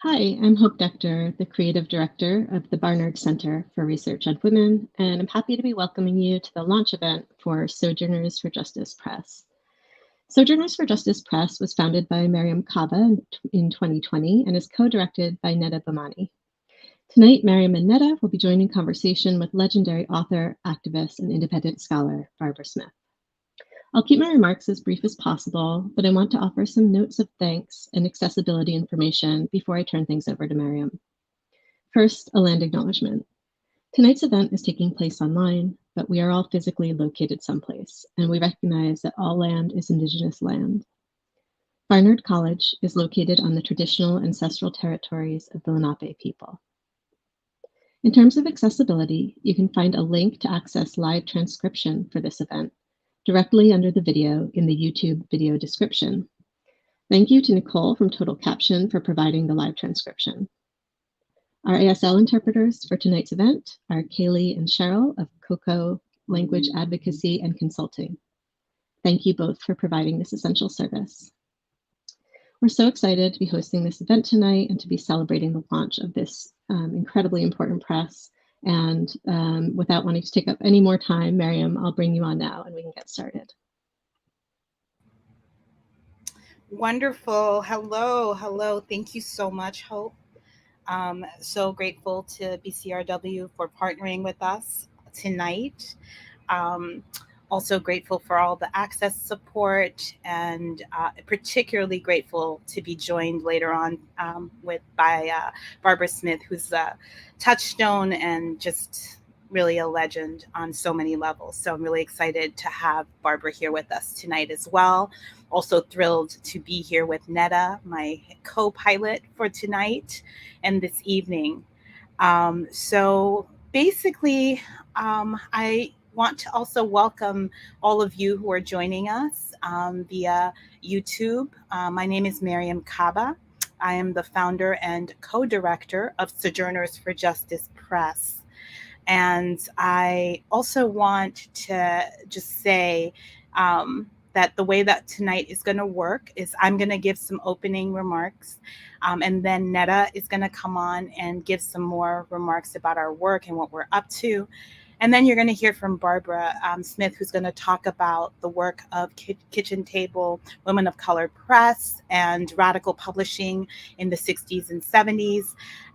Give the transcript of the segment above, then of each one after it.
Hi, I'm Hope Dector, the Creative Director of the Barnard Center for Research on Women, and I'm happy to be welcoming you to the launch event for Sojourners for Justice Press. Sojourners for Justice Press was founded by Mariame Kaba in 2020 and is co-directed by Neta Bomani. Tonight, Mariame and Neta will be joining conversation with legendary author, activist, and independent scholar Barbara Smith. I'll keep my remarks as brief as possible, but I want to offer some notes of thanks and accessibility information before I turn things over to Mariame. First, a land acknowledgement. Tonight's event is taking place online, but we are all physically located someplace, and we recognize that all land is Indigenous land. Barnard College is located on the traditional ancestral territories of the Lenape people. In terms of accessibility, you can find a link to access live transcription for this event directly under the video in the YouTube video description. Thank you to Nicole from Total Caption for providing the live transcription. Our ASL interpreters for tonight's event are Kaylee and Cheryl of COCO Language Advocacy and Consulting. Thank you both for providing this essential service. We're so excited to be hosting this event tonight and to be celebrating the launch of this incredibly important press. And without wanting to take up any more time, Mariame, I'll bring you on now and we can get started. Wonderful. Hello. Thank you so much, Hope. So grateful to BCRW for partnering with us tonight. Also grateful for all the access support, and particularly grateful to be joined later on by Barbara Smith, who's a touchstone and just really a legend on so many levels. So I'm really excited to have Barbara here with us tonight as well. Also thrilled to be here with Neta, my co-pilot for tonight and this evening. So basically, I want to also welcome all of you who are joining us via YouTube. My name is Mariame Kaba. I am the founder and co-director of Sojourners for Justice Press. And I also want to just say that the way that tonight is going to work is I'm going to give some opening remarks, and then Neta is going to come on and give some more remarks about our work and what we're up to. And then you're going to hear from Barbara Smith, who's going to talk about the work of Kitchen Table Women of Color Press and radical publishing in the 60s and 70s.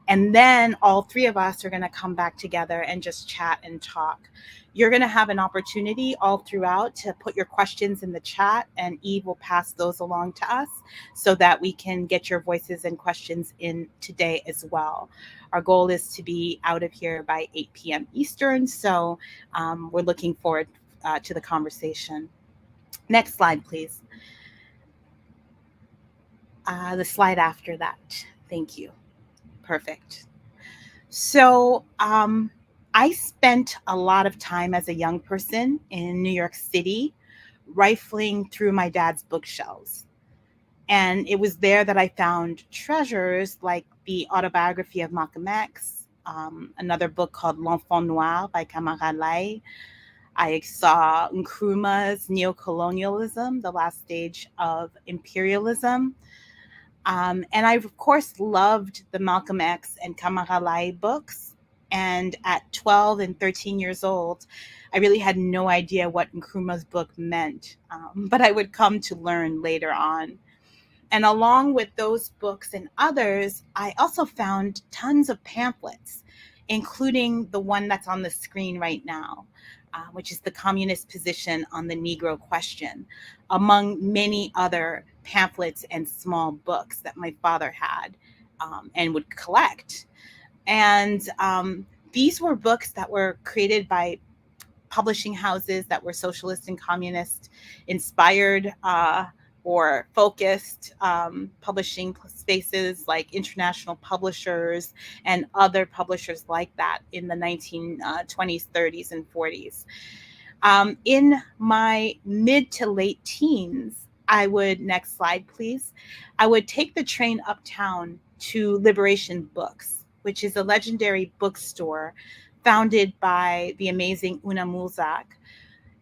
And then all three of us are going to come back together and just chat and talk. You're going to have an opportunity all throughout to put your questions in the chat, and Eve will pass those along to us so that we can get your voices and questions in today as well. Our goal is to be out of here by 8 p.m. Eastern, so we're looking forward to the conversation. Next slide, please. The slide after that. Thank you. Perfect. So I spent a lot of time as a young person in New York City rifling through my dad's bookshelves. And it was there that I found treasures like the autobiography of Malcolm X, another book called L'Enfant Noir by Kamara Lai. I saw Nkrumah's Neocolonialism, the last stage of imperialism. And I, of course, loved the Malcolm X and Kamara Lai books. And at 12 and 13 years old, I really had no idea what Nkrumah's book meant, but I would come to learn later on. And along with those books and others, I also found tons of pamphlets, including the one that's on the screen right now, which is the Communist Position on the Negro Question, among many other pamphlets and small books that my father had and would collect. And these were books that were created by publishing houses that were socialist and communist inspired or focused, publishing spaces like International Publishers and other publishers like that in the 1920s, 30s, and 40s. In my mid to late teens, I would, next slide please, I would take the train uptown to Liberation Books, which is a legendary bookstore founded by the amazing Una Mulzak.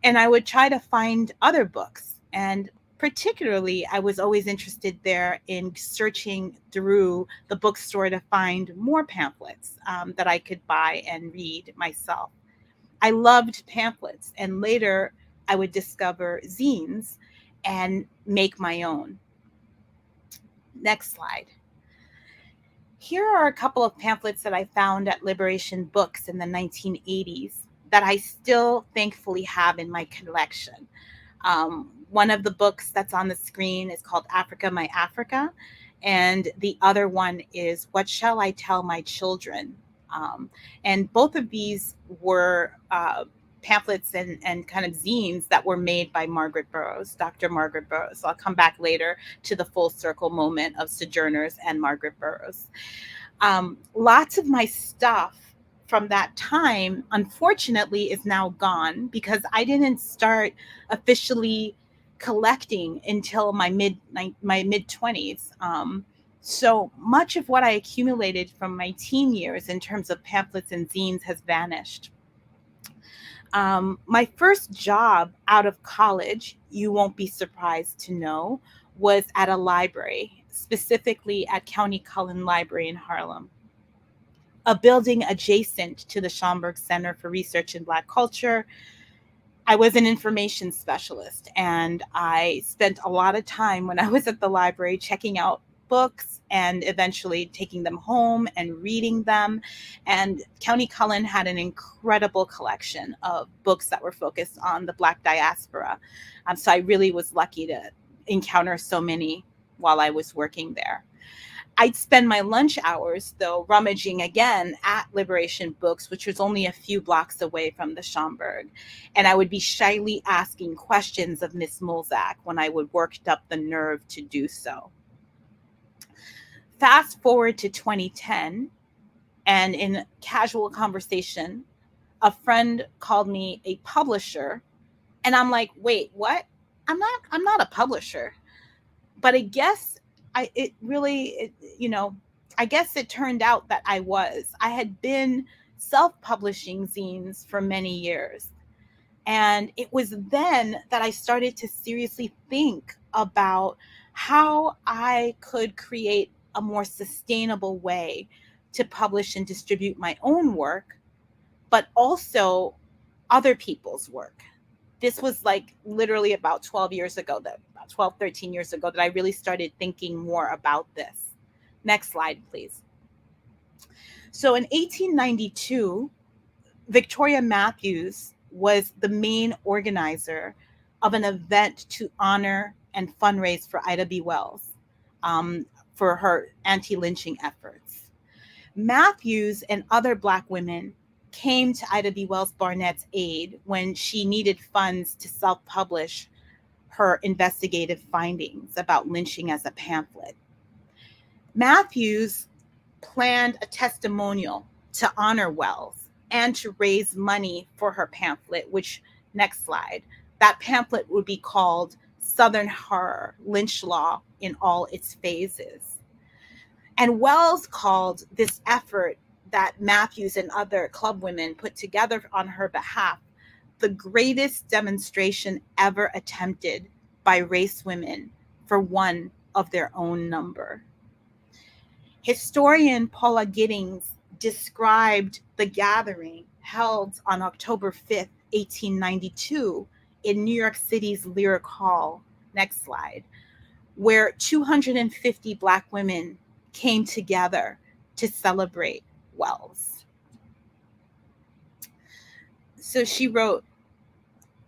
And I would try to find other books. And Particularly, I was always interested there in searching through the bookstore to find more pamphlets that I could buy and read myself. I loved pamphlets, and later I would discover zines and make my own. Next slide. Here are a couple of pamphlets that I found at Liberation Books in the 1980s that I still thankfully have in my collection. One of the books that's on the screen is called Africa, My Africa, and the other one is What Shall I Tell My Children? And both of these were pamphlets and kind of zines that were made by Margaret Burroughs, Dr. Margaret Burroughs. So I'll come back later to the full circle moment of Sojourners and Margaret Burroughs. Lots of my stuff from that time, unfortunately, is now gone because I didn't start officially collecting until my mid 20s. So much of what I accumulated from my teen years in terms of pamphlets and zines has vanished. My first job out of college, you won't be surprised to know, was at a library, specifically at County Cullen Library in Harlem, a building adjacent to the Schomburg Center for Research in Black Culture. I was an information specialist, and I spent a lot of time when I was at the library checking out books and eventually taking them home and reading them. And County Cullen had an incredible collection of books that were focused on the Black diaspora. So I really was lucky to encounter so many while I was working there. I'd spend my lunch hours, though, rummaging again at Liberation Books, which was only a few blocks away from the Schomburg. And I would be shyly asking questions of Miss Mulzac when I would worked up the nerve to do so. Fast forward to 2010, and in casual conversation, a friend called me a publisher. And I'm like, wait, what? I'm not a publisher. But I guess I guess it turned out that I was. I had been self-publishing zines for many years. And it was then that I started to seriously think about how I could create a more sustainable way to publish and distribute my own work, but also other people's work. This was like literally about 12 years ago, about 12, 13 years ago, that I really started thinking more about this. Next slide, please. So in 1892, Victoria Matthews was the main organizer of an event to honor and fundraise for Ida B. Wells for her anti-lynching efforts. Matthews and other Black women came to Ida B. Wells Barnett's aid when she needed funds to self-publish her investigative findings about lynching as a pamphlet. Matthews planned a testimonial to honor Wells and to raise money for her pamphlet, which, next slide, that pamphlet would be called Southern Horror, Lynch Law in All Its Phases. And Wells called this effort that Matthews and other club women put together on her behalf the greatest demonstration ever attempted by race women for one of their own number. Historian Paula Giddings described the gathering held on October 5th, 1892 in New York City's Lyric Hall, next slide, where 250 Black women came together to celebrate Wells. So she wrote,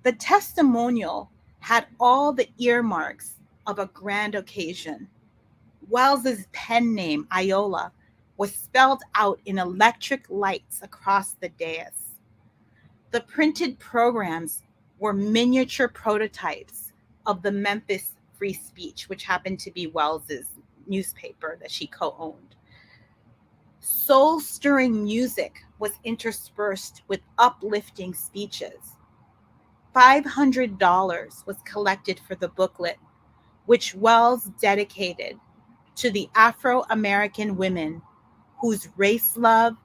"The testimonial had all the earmarks of a grand occasion. Wells's pen name, Iola, was spelled out in electric lights across the dais. The printed programs were miniature prototypes of the Memphis Free Speech, which happened to be Wells's newspaper that she co-owned. Soul-stirring music was interspersed with uplifting speeches. $500 was collected for the booklet, which Wells dedicated to the Afro-American women whose race love,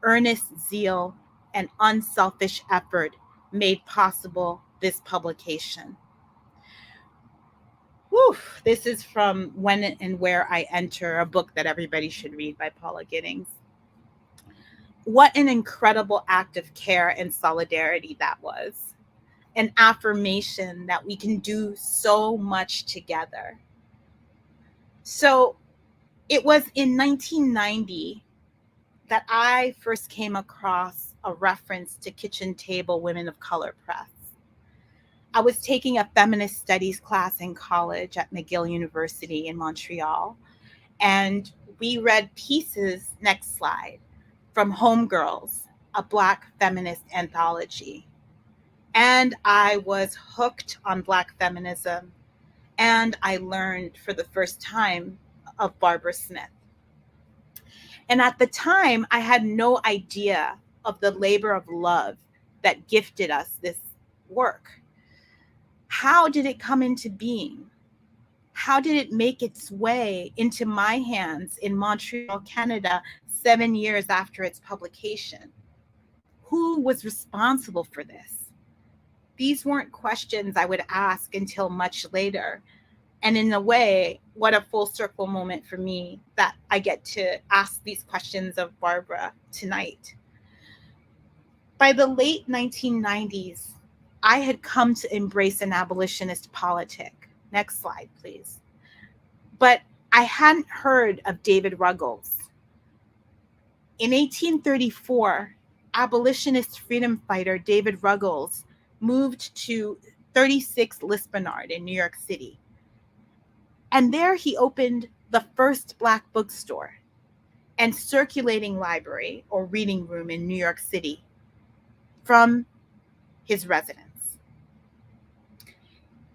earnest zeal, and unselfish effort made possible this publication." Whew, this is from When and Where I Enter, a book that everybody should read by Paula Giddings. What an incredible act of care and solidarity that was. An affirmation that we can do so much together. So it was in 1990 that I first came across a reference to Kitchen Table Women of Color Press. I was taking a feminist studies class in college at McGill University in Montreal, and we read pieces, next slide, from Homegirls, a Black feminist anthology. And I was hooked on Black feminism, and I learned for the first time of Barbara Smith. And at the time, I had no idea of the labor of love that gifted us this work. How did it come into being? How did it make its way into my hands in Montreal, Canada, 7 years after its publication? Who was responsible for this? These weren't questions I would ask until much later. And in a way, what a full circle moment for me that I get to ask these questions of Barbara tonight. By the late 1990s, I had come to embrace an abolitionist politic. Next slide, please. But I hadn't heard of David Ruggles. In 1834, abolitionist freedom fighter David Ruggles moved to 36 Lispenard in New York City. And there he opened the first Black bookstore and circulating library or reading room in New York City from his residence.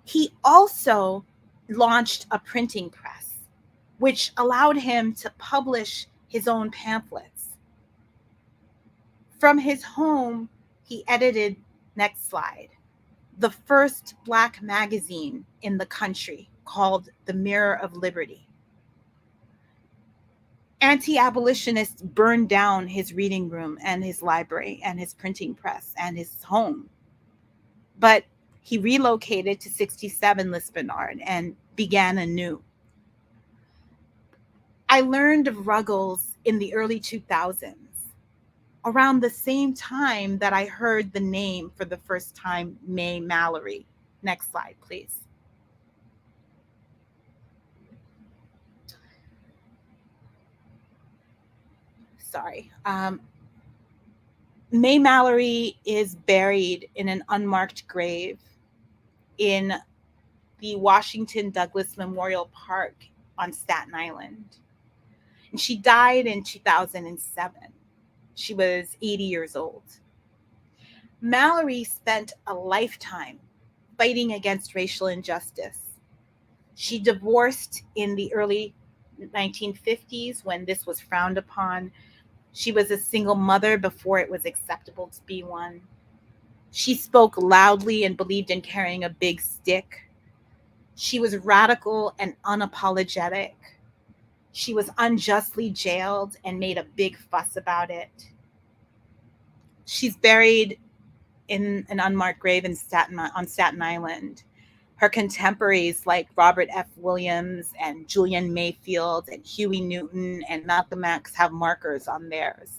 He also launched a printing press, which allowed him to publish his own pamphlets. From his home, he edited, next slide, the first Black magazine in the country called The Mirror of Liberty. Anti-abolitionists burned down his reading room and his library and his printing press and his home. But he relocated to 67 Lispenard and began anew. I learned of Ruggles in the early 2000s, around the same time that I heard the name for the first time, May Mallory. Next slide, please. Sorry. May Mallory is buried in an unmarked grave in the Washington Douglass Memorial Park on Staten Island. And she died in 2007. She was 80 years old. Mallory spent a lifetime fighting against racial injustice. She divorced in the early 1950s when this was frowned upon. She was a single mother before it was acceptable to be one. She spoke loudly and believed in carrying a big stick. She was radical and unapologetic. She was unjustly jailed and made a big fuss about it. She's buried in an unmarked grave on Staten Island. Her contemporaries like Robert F. Williams and Julian Mayfield and Huey Newton and Malcolm X have markers on theirs.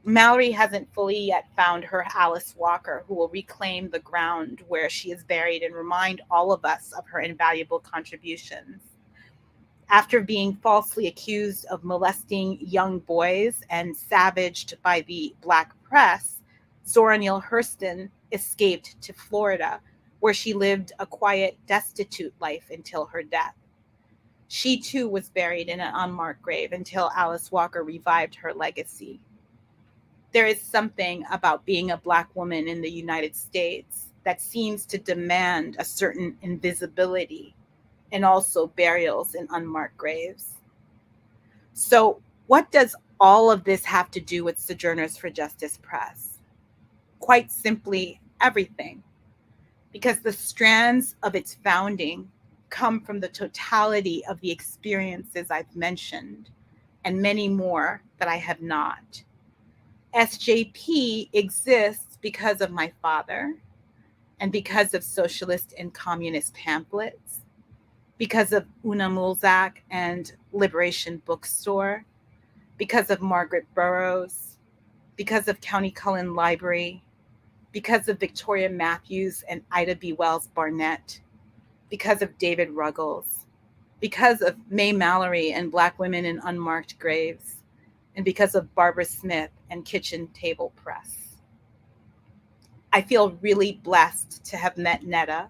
Mallory hasn't fully yet found her Alice Walker, who will reclaim the ground where she is buried and remind all of us of her invaluable contributions. After being falsely accused of molesting young boys and savaged by the Black press, Zora Neale Hurston escaped to Florida, where she lived a quiet, destitute life until her death. She too was buried in an unmarked grave until Alice Walker revived her legacy. There is something about being a Black woman in the United States that seems to demand a certain invisibility and also burials in unmarked graves. So what does all of this have to do with Sojourners for Justice Press? Quite simply, everything. Because the strands of its founding come from the totality of the experiences I've mentioned and many more that I have not. SJP exists because of my father and because of socialist and communist pamphlets because of Una Mulzak and Liberation Bookstore, because of Margaret Burroughs, because of County Cullen Library, because of Victoria Matthews and Ida B. Wells Barnett, because of David Ruggles, because of May Mallory and Black Women in Unmarked Graves, and because of Barbara Smith and Kitchen Table Press. I feel really blessed to have met Neta,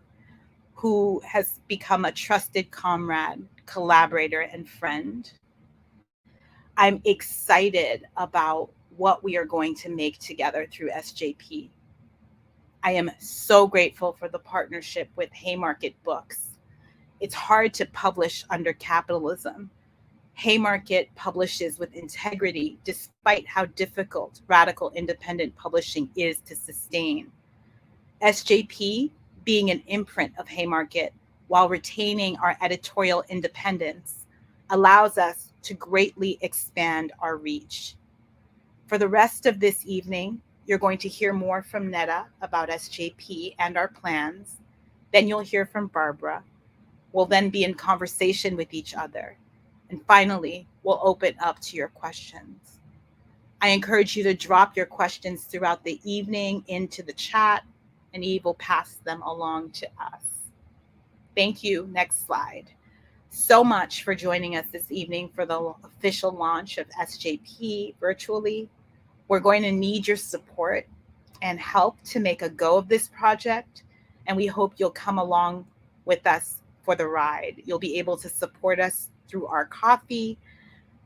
who has become a trusted comrade, collaborator, and friend. I'm excited about what we are going to make together through SJP. I am so grateful for the partnership with Haymarket Books. It's hard to publish under capitalism. Haymarket publishes with integrity despite how difficult radical independent publishing is to sustain. SJP, being an imprint of Haymarket while retaining our editorial independence, allows us to greatly expand our reach. For the rest of this evening, you're going to hear more from Neta about SJP and our plans. Then you'll hear from Barbara. We'll then be in conversation with each other. And finally, we'll open up to your questions. I encourage you to drop your questions throughout the evening into the chat, and Eve will pass them along to us. Thank you. Next slide. So much for joining us this evening for the official launch of SJP virtually. We're going to need your support and help to make a go of this project, and we hope you'll come along with us for the ride. You'll be able to support us through our coffee.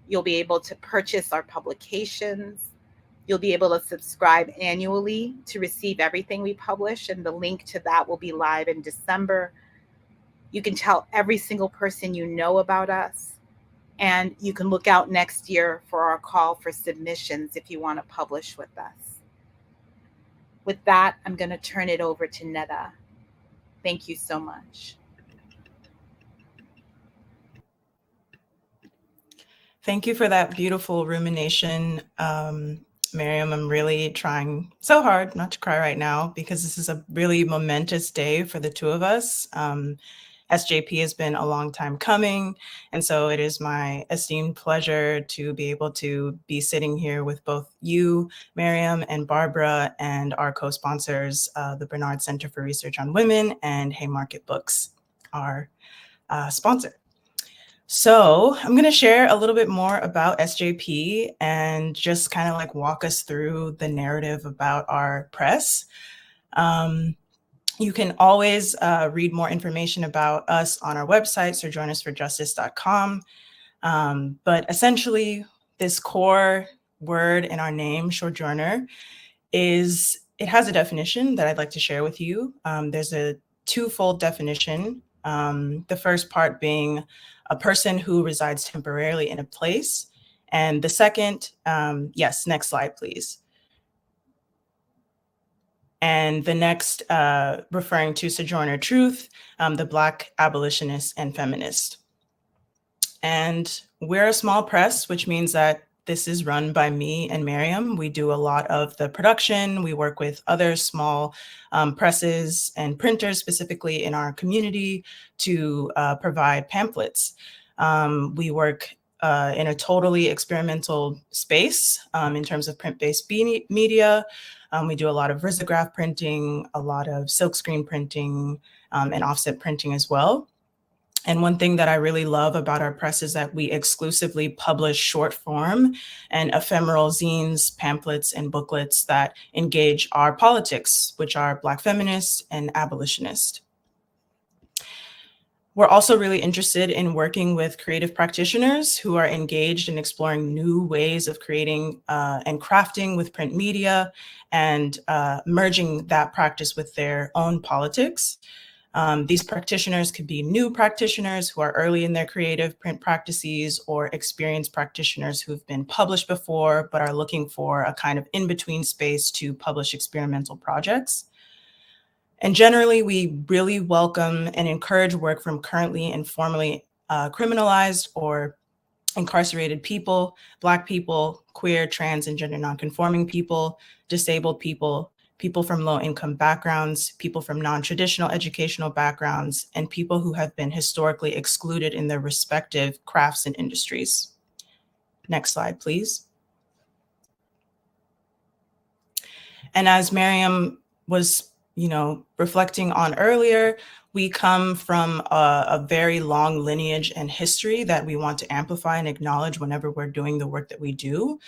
You'll be able to purchase our publications. You'll be able to subscribe annually to receive everything we publish, and the link to that will be live in December. You can tell every single person you know about us, and you can look out next year for our call for submissions if you want to publish with us. With that, I'm going to turn it over to Neta. Thank you so much. Thank you for that beautiful rumination, Mariame. I'm really trying so hard not to cry right now because this is a really momentous day for the two of us. SJP has been a long time coming, and so it is my esteemed pleasure to be able to be sitting here with both you, Mariame, and Barbara, and our co-sponsors, the Bernard Center for Research on Women and Haymarket Books, our sponsor. So I'm going to share a little bit more about SJP and just kind of like walk us through the narrative about our press. You can always read more information about us on our website, sojournersforjustice.com. But essentially, this core word in our name, sojourner, it has a definition that I'd like to share with you. There's a twofold definition. The first part being a person who resides temporarily in a place. And the second, yes, next slide, please. And the next referring to Sojourner Truth, the Black abolitionist and feminist. And we're a small press, which means that this is run by me and Mariame. We do a lot of the production. We work with other small presses and printers specifically in our community to provide pamphlets. We work in a totally experimental space in terms of print-based media. We do a lot of risograph printing, a lot of silkscreen printing, and offset printing as well. And one thing that I really love about our press is that we exclusively publish short form and ephemeral zines, pamphlets, and booklets that engage our politics, which are Black feminist and abolitionist. We're also really interested in working with creative practitioners who are engaged in exploring new ways of creating and crafting with print media and merging that practice with their own politics. These practitioners could be new practitioners who are early in their creative print practices or experienced practitioners who've been published before but are looking for a kind of in-between space to publish experimental projects. And generally, we really welcome and encourage work from currently and formerly criminalized or incarcerated people, Black people, queer, trans, and gender nonconforming people, disabled people, people from low-income backgrounds, people from non-traditional educational backgrounds, and people who have been historically excluded in their respective crafts and industries. Next slide, please. And as Mariame was, reflecting on earlier, we come from a very long lineage and history that we want to amplify and acknowledge whenever we're doing the work that we do.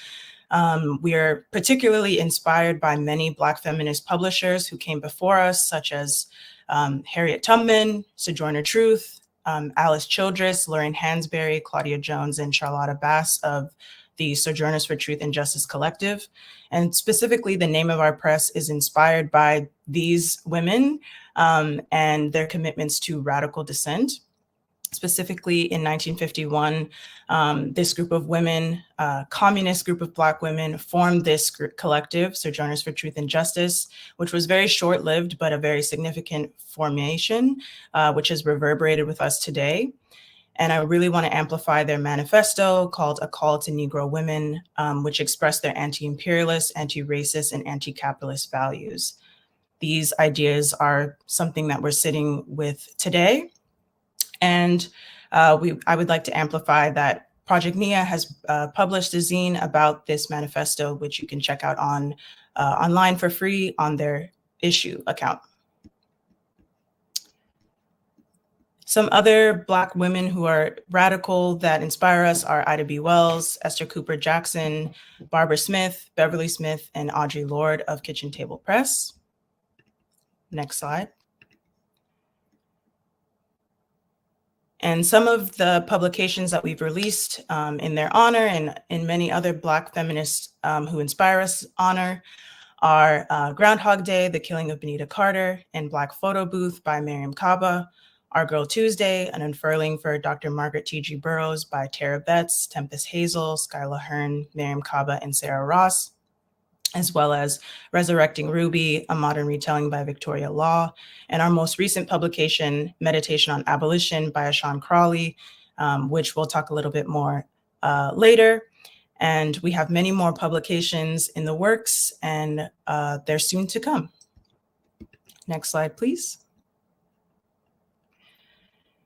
We are particularly inspired by many Black feminist publishers who came before us, such as Harriet Tubman, Sojourner Truth, Alice Childress, Lorraine Hansberry, Claudia Jones, and Charlotta Bass of the Sojourners for Truth and Justice Collective. And specifically, the name of our press is inspired by these women and their commitments to radical dissent. Specifically in 1951, this group of women, communist group of Black women, formed this collective, Sojourners for Truth and Justice, which was very short-lived, but a very significant formation, which has reverberated with us today. And I really want to amplify their manifesto called A Call to Negro Women, which expressed their anti-imperialist, anti-racist, and anti-capitalist values. These ideas are something that we're sitting with today. And I would like to amplify that Project NIA has published a zine about this manifesto, which you can check out online for free on their issue account. Some other Black women who are radical that inspire us are Ida B. Wells, Esther Cooper Jackson, Barbara Smith, Beverly Smith, and Audre Lorde of Kitchen Table Press. Next slide. And some of the publications that we've released in their honor and in many other Black feminists who inspire us honor are Groundhog Day, The Killing of Benita Carter, and Black Photo Booth by Mariame Kaba, Our Girl Tuesday, An Unfurling for Dr. Margaret T.G. Burroughs by Tara Betts, Tempest Hazel, Skyla Hearn, Mariame Kaba, and Sarah Ross, as well as Resurrecting Ruby, A Modern Retelling by Victoria Law, and our most recent publication, Meditation on Abolition by Ashawn Crawley, which we'll talk a little bit more later. And we have many more publications in the works, and they're soon to come. Next slide, please.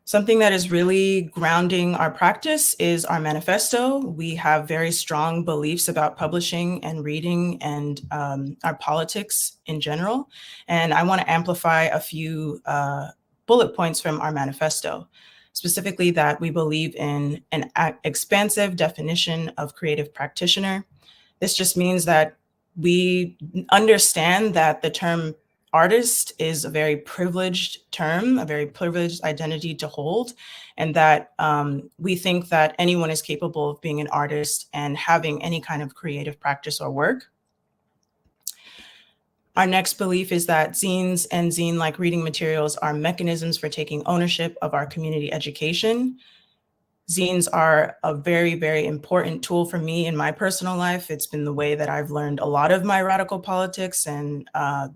Something that is really grounding our practice is our manifesto. We have very strong beliefs about publishing and reading and our politics in general. And I want to amplify a few bullet points from our manifesto, specifically that we believe in an expansive definition of creative practitioner. This just means that we understand that the term artist is a very privileged term, a very privileged identity to hold, and that we think that anyone is capable of being an artist and having any kind of creative practice or work. Our next belief is that zines and zine-like reading materials are mechanisms for taking ownership of our community education. Zines are a very, very important tool for me in my personal life. It's been the way that I've learned a lot of my radical politics and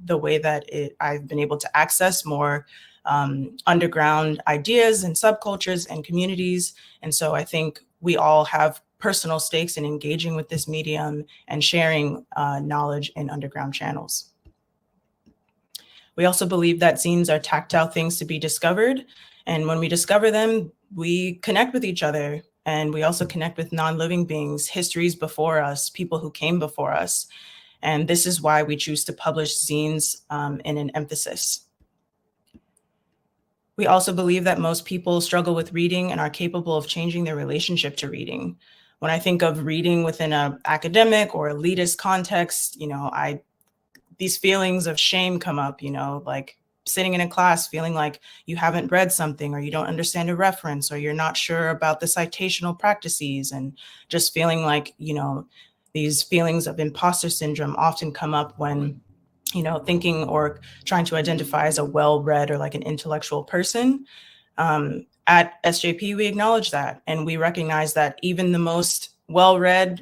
the way that I've been able to access more underground ideas and subcultures and communities. And so I think we all have personal stakes in engaging with this medium and sharing knowledge in underground channels. We also believe that zines are tactile things to be discovered. And when we discover them, we connect with each other, and we also connect with non-living beings, histories before us, people who came before us. And this is why we choose to publish zines in an emphasis. We also believe that most people struggle with reading and are capable of changing their relationship to reading. When I think of reading within an academic or elitist context, these feelings of shame come up, like sitting in a class feeling like you haven't read something or you don't understand a reference or you're not sure about the citational practices, and just feeling like, these feelings of imposter syndrome often come up when, thinking or trying to identify as a well-read or like an intellectual person. At SJP, we acknowledge that, and we recognize that even the most well-read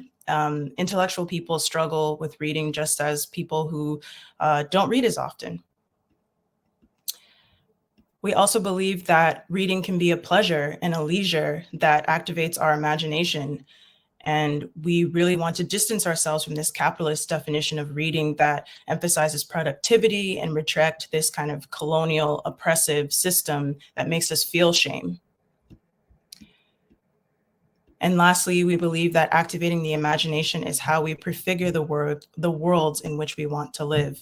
intellectual people struggle with reading just as people who don't read as often. We also believe that reading can be a pleasure and a leisure that activates our imagination. And we really want to distance ourselves from this capitalist definition of reading that emphasizes productivity and reject this kind of colonial oppressive system that makes us feel shame. And lastly, we believe that activating the imagination is how we prefigure the worlds in which we want to live.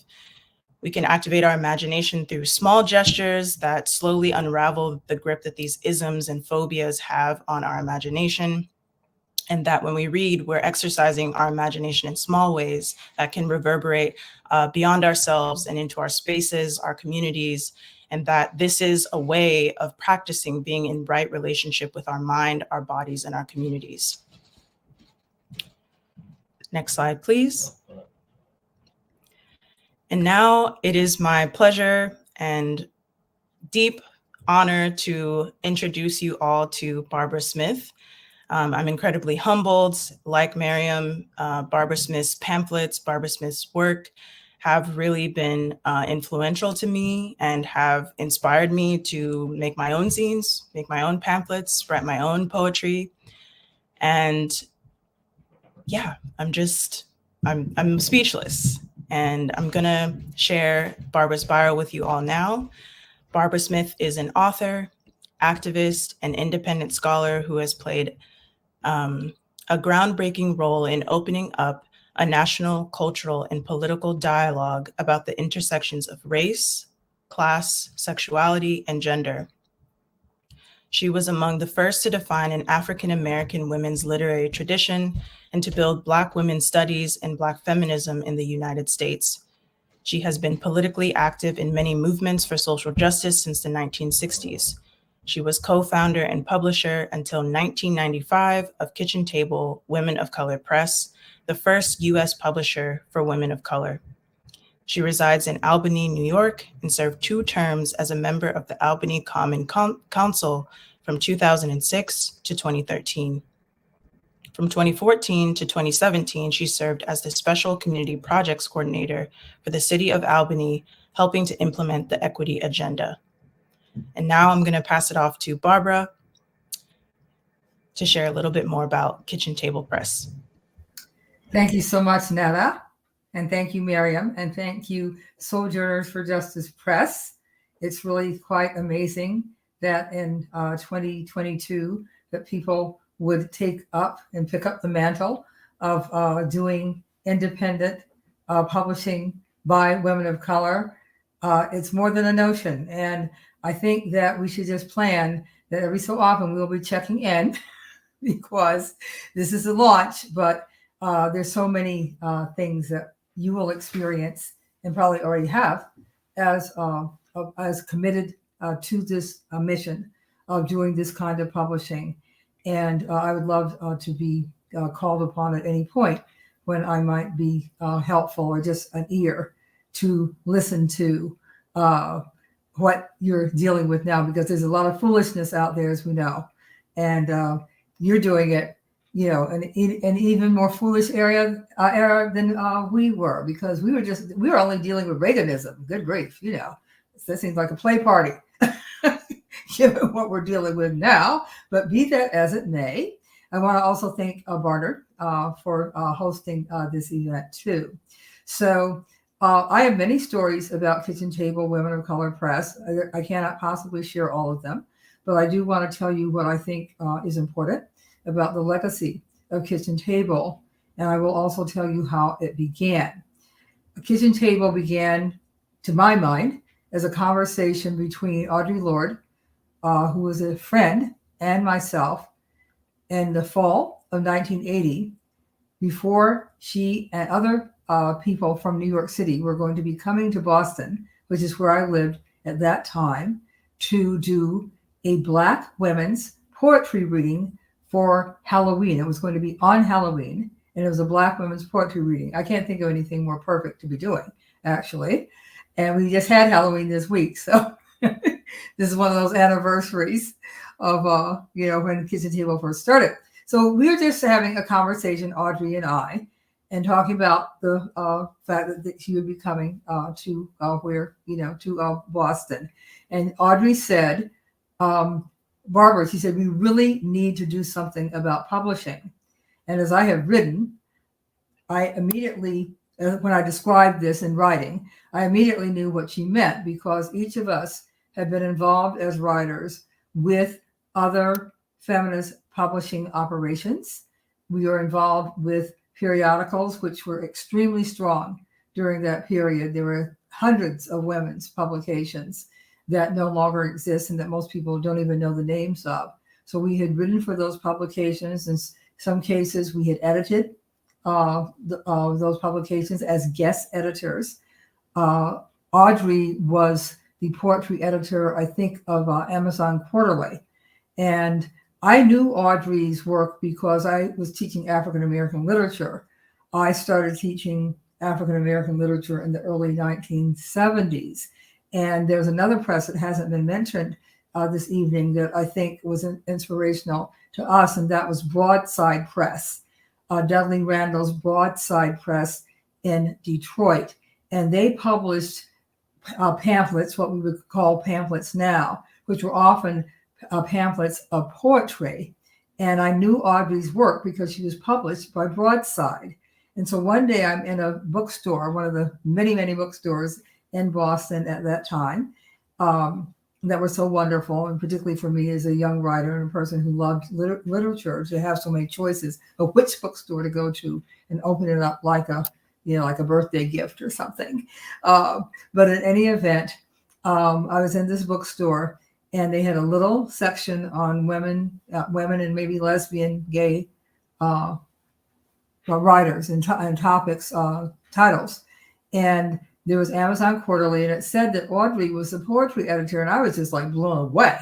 We can activate our imagination through small gestures that slowly unravel the grip that these isms and phobias have on our imagination. And that when we read, we're exercising our imagination in small ways that can reverberate beyond ourselves and into our spaces, our communities, and that this is a way of practicing being in right relationship with our mind, our bodies, and our communities. Next slide, please. And now it is my pleasure and deep honor to introduce you all to Barbara Smith. I'm incredibly humbled. Like Mariame, Barbara Smith's pamphlets, Barbara Smith's work have really been influential to me and have inspired me to make my own zines, make my own pamphlets, write my own poetry. And yeah, I'm speechless. And I'm gonna share Barbara's bio with you all now. Barbara Smith is an author, activist, and independent scholar who has played a groundbreaking role in opening up a national, cultural, and political dialogue about the intersections of race, class, sexuality, and gender. She was among the first to define an African-American women's literary tradition and to build Black women's studies and Black feminism in the United States. She has been politically active in many movements for social justice since the 1960s. She was co-founder and publisher until 1995 of Kitchen Table Women of Color Press, the first US publisher for women of color. She resides in Albany, New York, and served 2 terms as a member of the Albany Common Council from 2006 to 2013. From 2014 to 2017, she served as the Special Community Projects Coordinator for the City of Albany, helping to implement the equity agenda. And now I'm going to pass it off to Barbara to share a little bit more about Kitchen Table Press. Thank you so much, Neta. And thank you, Mariame. And thank you, Sojourners for Justice Press. It's really quite amazing that in 2022 that people would take up and pick up the mantle of doing independent publishing by women of color. It's more than a notion. And I think that we should just plan that every so often we'll be checking in because this is a launch, but there's so many things that you will experience and probably already have as committed to this mission of doing this kind of publishing. And I would love to be called upon at any point when I might be helpful or just an ear to listen to what you're dealing with now, because there's a lot of foolishness out there, as we know. And you're doing it, you know, in an even more foolish era than we were, because we were only dealing with Reaganism. Good grief, you know, that seems like a play party, given what we're dealing with now. But be that as it may, I want to also thank Barnard for hosting this event too. So I have many stories about Kitchen Table Women of Color Press. I cannot possibly share all of them, but I do want to tell you what I think is important about the legacy of Kitchen Table. And I will also tell you how it began. Kitchen Table began, to my mind, as a conversation between Audre Lorde, who was a friend, and myself in the fall of 1980, before she and other people from New York City were going to be coming to Boston, which is where I lived at that time, to do a Black women's poetry reading for Halloween. It was going to be on Halloween, and it was a Black women's poetry reading. I can't think of anything more perfect to be doing, actually. And we just had Halloween this week, so this is one of those anniversaries of when Kitchen Table first started. So we were just having a conversation, Audre and I, and talking about the fact that she would be coming to Boston. And Audre said, Barbara, she said, we really need to do something about publishing. And as I have written, I immediately, when I described this in writing, I immediately knew what she meant, because each of us had been involved as writers with other feminist publishing operations. We were involved with periodicals, which were extremely strong during that period. There were hundreds of women's publications that no longer exist and that most people don't even know the names of. So we had written for those publications. In some cases, we had edited those publications as guest editors. Audrey was the poetry editor, I think, of Amazon Quarterly. And I knew Audrey's work because I was teaching African American literature. I started teaching African American literature in the early 1970s. And there's another press that hasn't been mentioned this evening that I think was inspirational to us, and that was Broadside Press, Dudley Randall's Broadside Press in Detroit. And they published pamphlets, what we would call pamphlets now, which were often pamphlets of poetry. And I knew Audrey's work because she was published by Broadside. And so one day I'm in a bookstore, one of the many, many bookstores in Boston at that time, that were so wonderful, and particularly for me as a young writer and a person who loved literature, to have so many choices of which bookstore to go to and open it up like a, like a birthday gift or something. But in any event, I was in this bookstore, and they had a little section on women and maybe lesbian, gay writers and topics, titles. And there was Amazon Quarterly, and it said that Audrey was the poetry editor. And I was just like blown away,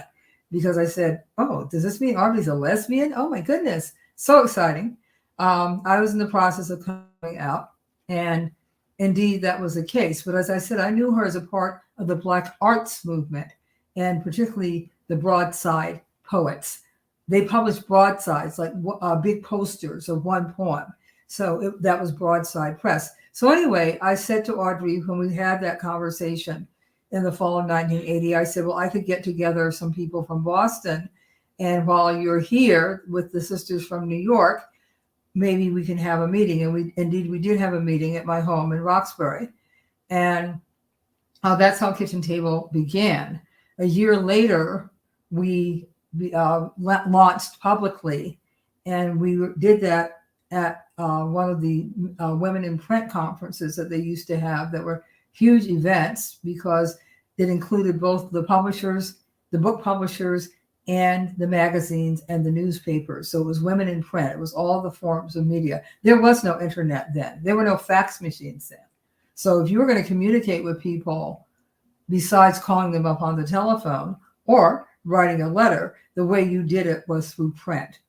because I said, oh, does this mean Audrey's a lesbian? Oh my goodness. So exciting. I was in the process of coming out, and indeed that was the case. But as I said, I knew her as a part of the Black arts movement, and particularly the broadside poets. They published broadsides, like big posters of one poem. So that was Broadside Press. So anyway, I said to Audrey, when we had that conversation in the fall of 1980, I said, well, I could get together some people from Boston, and while you're here with the sisters from New York, maybe we can have a meeting. And we did have a meeting at my home in Roxbury. And that's how Kitchen Table began. A year later, we launched publicly, and we did that at one of the Women in Print conferences that they used to have, that were huge events, because it included both the publishers, the book publishers, and the magazines and the newspapers. So it was Women in Print. It was all the forms of media. There was no internet then. There were no fax machines then. So if you were going to communicate with people, besides calling them up on the telephone or writing a letter, the way you did it was through print.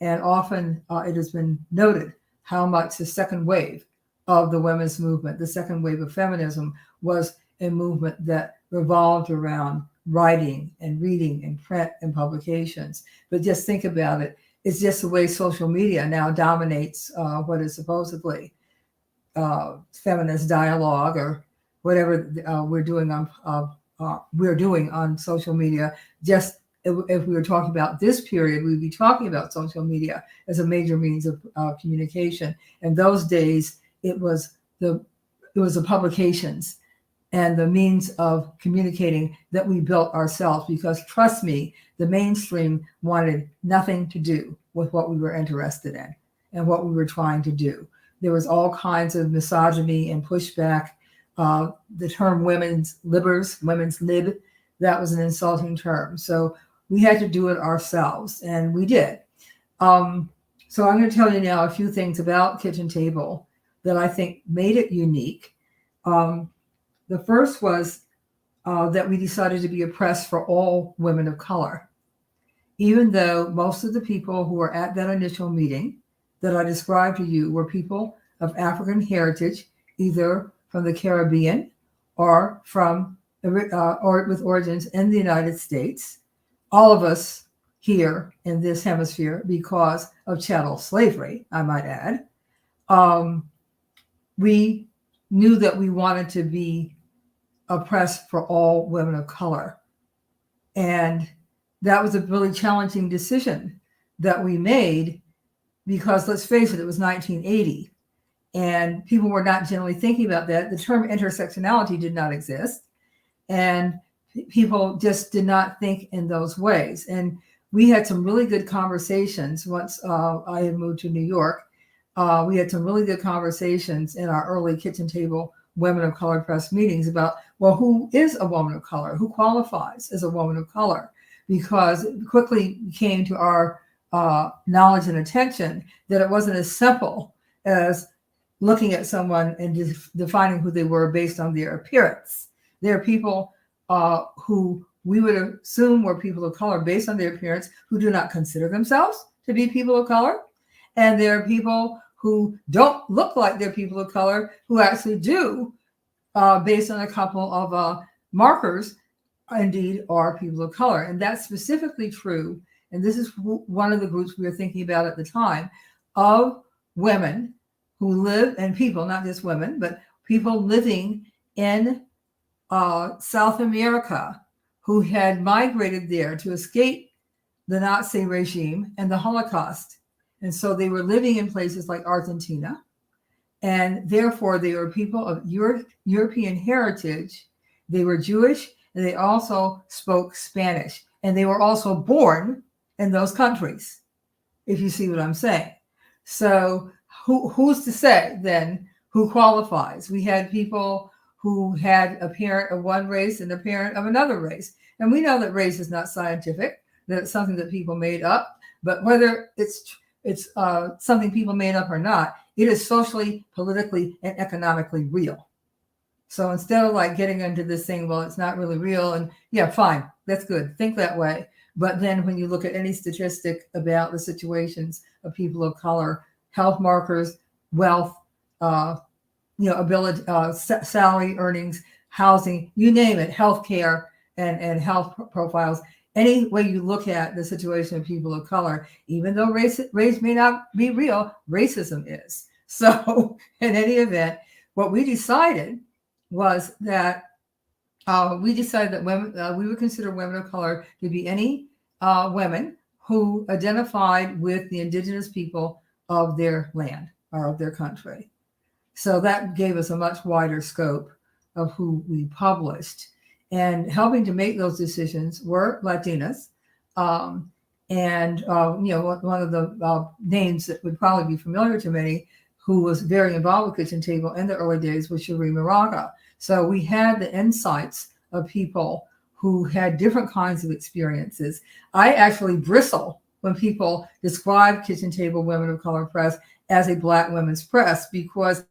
And often it has been noted how much the second wave of the women's movement, the second wave of feminism, was a movement that revolved around writing and reading and print and publications. But just think about it. It's just the way social media now dominates what is supposedly feminist dialogue, or whatever we're doing on social media. Just if we were talking about this period, we'd be talking about social media as a major means of communication. In those days, it was the publications and the means of communicating that we built ourselves, because trust me, the mainstream wanted nothing to do with what we were interested in and what we were trying to do. There was all kinds of misogyny and pushback. The term women's libbers, women's lib, that was an insulting term. So we had to do it ourselves, and we did. So I'm going to tell you now a few things about Kitchen Table that I think made it unique. The first was that we decided to be a press for all women of color, even though most of the people who were at that initial meeting that I described to you were people of African heritage, either from the Caribbean or or with origins in the United States. All of us here in this hemisphere, because of chattel slavery, I might add, we knew that we wanted to be a press for all women of color. And that was a really challenging decision that we made, because let's face it, it was 1980 and people were not generally thinking about that. The term intersectionality did not exist, and people just did not think in those ways. And we had some really good conversations once I had moved to New York. We had some really good conversations in our early kitchen table Women of Color Press meetings about, well, who is a woman of color? Who qualifies as a woman of color? Because it quickly came to our knowledge and attention that it wasn't as simple as looking at someone and defining who they were based on their appearance. There are people who we would assume were people of color based on their appearance who do not consider themselves to be people of color. And there are people who don't look like they're people of color who actually do, based on a couple of markers, indeed are people of color. And that's specifically true. And this is one of the groups we were thinking about at the time, of women who live, and people, not just women, but people living in South America who had migrated there to escape the Nazi regime and the Holocaust. And so they were living in places like Argentina. And therefore, they were people of European heritage. They were Jewish, and they also spoke Spanish. And they were also born in those countries, if you see what I'm saying. So who's to say then who qualifies? We had people who had a parent of one race and a parent of another race. And we know that race is not scientific, that it's something that people made up. But whether it's something people made up or not, it is socially, politically, and economically real. So instead of like getting into this thing, well, it's not really real, and yeah, fine, that's good, think that way. But then when you look at any statistic about the situations of people of color, health markers, wealth, ability, salary, earnings, housing, you name it, healthcare and health profiles, any way you look at the situation of people of color, even though race may not be real, racism is. So in any event, what we decided was that women, we would consider women of color to be any women who identified with the indigenous people of their land or of their country. So that gave us a much wider scope of who we published. And helping to make those decisions were Latinas. One of the names that would probably be familiar to many, who was very involved with Kitchen Table in the early days, was Cherie Moraga. So we had the insights of people who had different kinds of experiences. I actually bristle when people describe Kitchen Table Women of Color Press as a Black women's press, because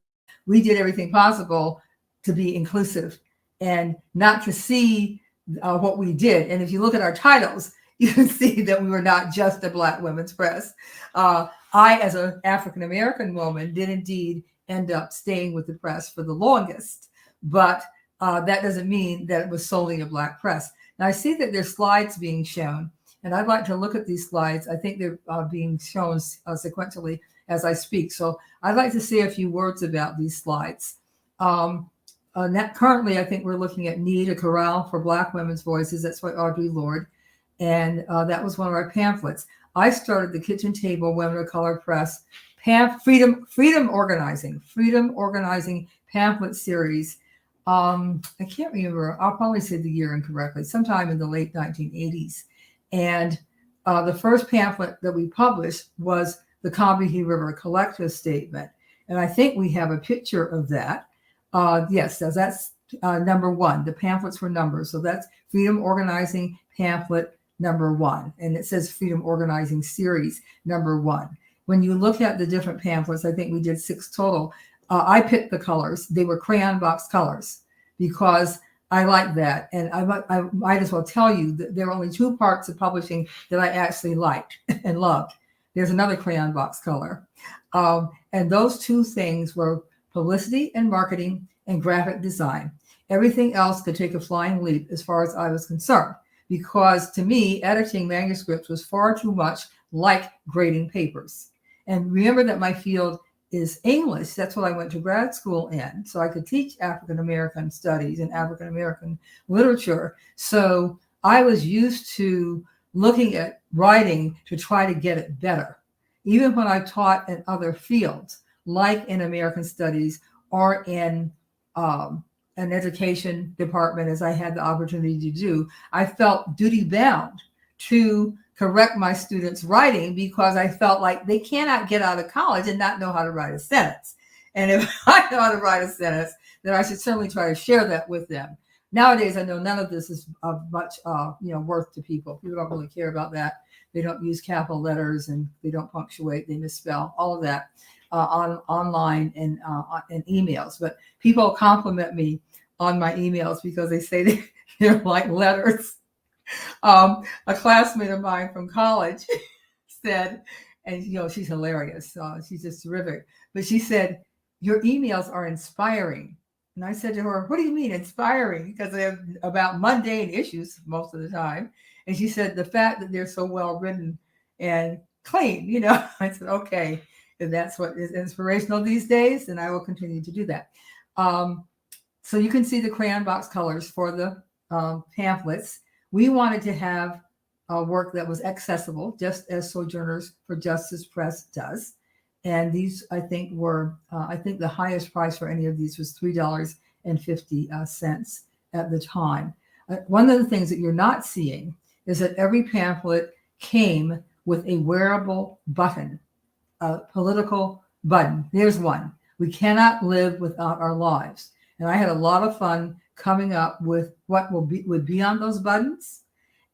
we did everything possible to be inclusive and not to see what we did. And if you look at our titles, you can see that we were not just a Black women's press. I, as an African-American woman, did indeed end up staying with the press for the longest, but that doesn't mean that it was solely a Black press. Now I see that there's slides being shown, and I'd like to look at these slides. I think they're being shown sequentially as I speak. So I'd like to say a few words about these slides. Currently, I think we're looking at Need a Corral for Black Women's Voices. That's by Audre Lorde. And that was one of our pamphlets. I started the Kitchen Table Women of Color Press Freedom Organizing pamphlet series. I can't remember. I'll probably say the year incorrectly, sometime in the late 1980s. And the first pamphlet that we published was the Combahee River Collective Statement. And I think we have a picture of that. Yes, so that's number one. The pamphlets were numbers. So that's Freedom Organizing Pamphlet number one. And it says Freedom Organizing Series number one. When you look at the different pamphlets, I think we did 6 total. I picked the colors. They were crayon box colors because I like that. And I might as well tell you that there are only 2 parts of publishing that I actually liked and loved. There's another crayon box color. And those 2 things were publicity and marketing and graphic design. Everything else could take a flying leap as far as I was concerned, because to me, editing manuscripts was far too much like grading papers. And remember that my field is English. That's what I went to grad school in. So I could teach African-American studies and African-American literature. So I was used to looking at writing to try to get it better. even when I've taught in other fields, like in American Studies or in an education department, as I had the opportunity to do, I felt duty bound to correct my students' writing because I felt like they cannot get out of college and not know how to write a sentence. And if I know how to write a sentence, then I should certainly try to share that with them. Nowadays, I know none of this is of much worth to people. People don't really care about that. They don't use capital letters and they don't punctuate, they misspell, all of that online and emails. But people compliment me on my emails because they say they're like letters. A classmate of mine from college said, and she's hilarious, she's just terrific, but she said, your emails are inspiring. And I said to her, what do you mean inspiring? Because they're about mundane issues most of the time. And she said, the fact that they're so well written and clean, I said, okay, if that's what is inspirational these days, then I will continue to do that. So you can see the crayon box colors for the pamphlets. We wanted to have a work that was accessible, just as Sojourners for Justice Press does. And these, I think, were, I think the highest price for any of these was $3.50 at the time. One of the things that you're not seeing is that every pamphlet came with a wearable button, a political button. There's one. We cannot live without our lives. And I had a lot of fun coming up with what would be on those buttons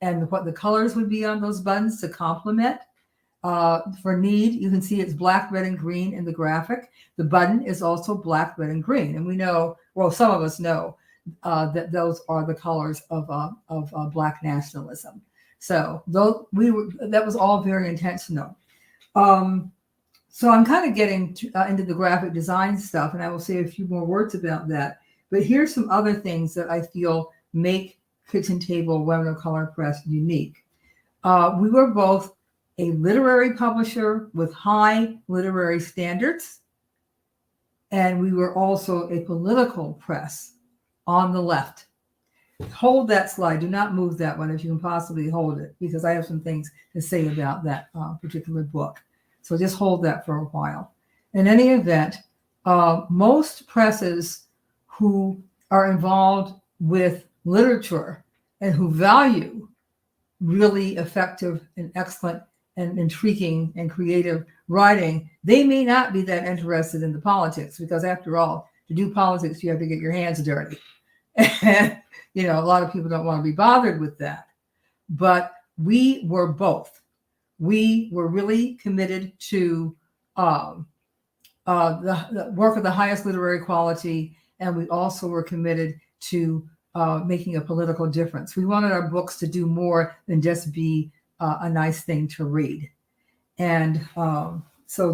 and what the colors would be on those buttons to complement. For need, you can see it's black, red, and green in the graphic. The button is also black, red, and green. And we know, well, some of us know that those are the colors of Black nationalism. So that was all very intentional. So I'm kind of getting into the graphic design stuff, and I will say a few more words about that. But here's some other things that I feel make Kitchen Table Women of Color Press unique. We were both a literary publisher with high literary standards, and we were also a political press on the left. Hold that slide. Do not move that one if you can possibly hold it, because I have some things to say about that particular book. So just hold that for a while. In any event, most presses who are involved with literature and who value really effective and excellent and intriguing and creative writing, they may not be that interested in the politics, because after all, to do politics, you have to get your hands dirty. And, a lot of people don't want to be bothered with that. But we were both. We were really committed to the work of the highest literary quality, and we also were committed to making a political difference. We wanted our books to do more than just be a nice thing to read. And so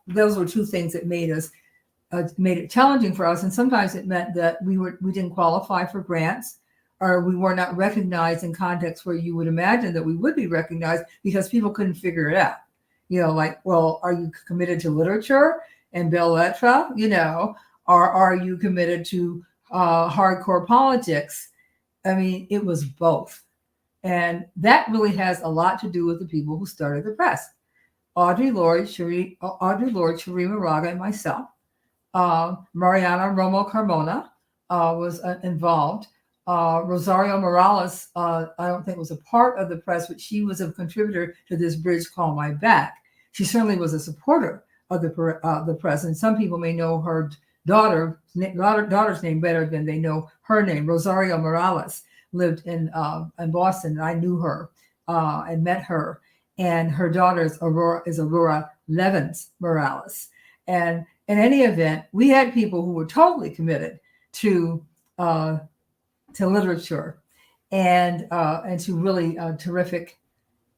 those were two things that made it challenging for us. And sometimes it meant that we didn't qualify for grants, or we were not recognized in contexts where you would imagine that we would be recognized, because people couldn't figure it out. Like, well, are you committed to literature and belles lettres, or are you committed to hardcore politics? I mean, it was both. And that really has a lot to do with the people who started the press. Audre Lorde, Shireen Moraga, and myself. Mariana Romo Carmona was involved. Rosario Morales, I don't think was a part of the press, but she was a contributor to this bridge called My Back. She certainly was a supporter of the press, and some people may know her daughter's name better than they know her name. Rosario Morales lived in Boston, and I knew her and met her. And her daughter is Aurora Levins Morales. And in any event, we had people who were totally committed to literature and to really terrific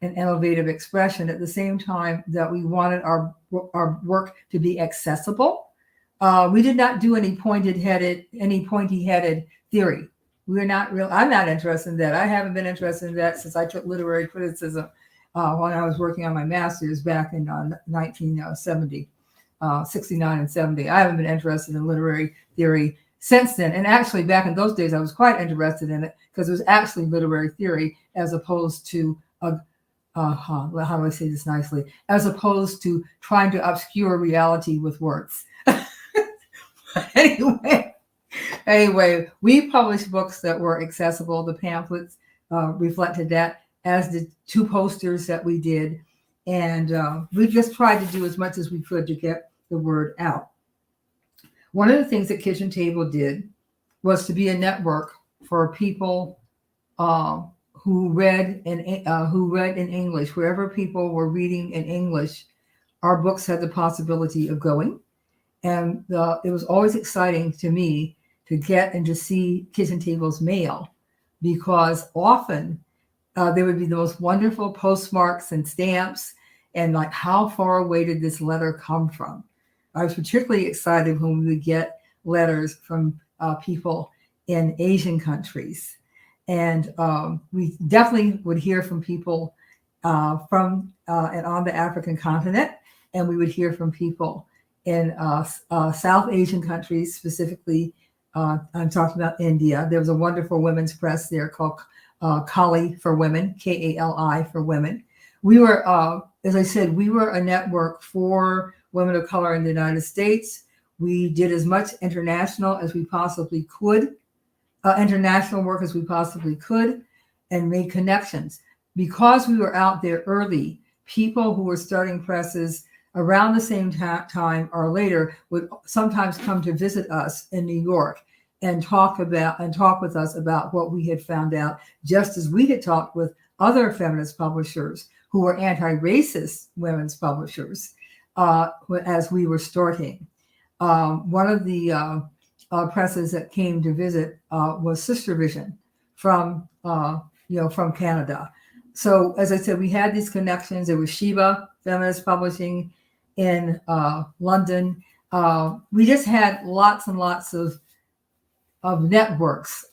and innovative expression, at the same time that we wanted our work to be accessible. We did not do any pointy-headed theory. I'm not interested in that. I haven't been interested in that since I took literary criticism when I was working on my master's back in 1970, 69 and 70. I haven't been interested in literary theory since then. And actually, back in those days, I was quite interested in it, because it was actually literary theory as opposed to how do I say this nicely? As opposed to trying to obscure reality with words. Anyway, we published books that were accessible. The pamphlets reflected that, as the 2 posters that we did. And we just tried to do as much as we could to get the word out. One of the things that Kitchen Table did was to be a network for people who read in English. Wherever people were reading in English, our books had the possibility of going. And it was always exciting to me to get and to see Kitchen Table's mail, because often there would be the most wonderful postmarks and stamps, and like, how far away did this letter come from? I was particularly excited when we would get letters from people in Asian countries. And we definitely would hear from people from and on the African continent, and we would hear from people in South Asian countries, specifically. I'm talking about India. There was a wonderful women's press there called Kali for Women, Kali for Women. We were, as I said, we were a network for women of color in the United States. We did as much international as we possibly could, international work as we possibly could, and made connections. Because we were out there early, people who were starting presses around the same time or later would sometimes come to visit us in New York and talk with us about what we had found out, just as we had talked with other feminist publishers who were anti-racist women's publishers as we were starting. One of the presses that came to visit was Sister Vision from Canada. So as I said, we had these connections. There was Sheba Feminist Publishing in London. We just had lots and lots of networks.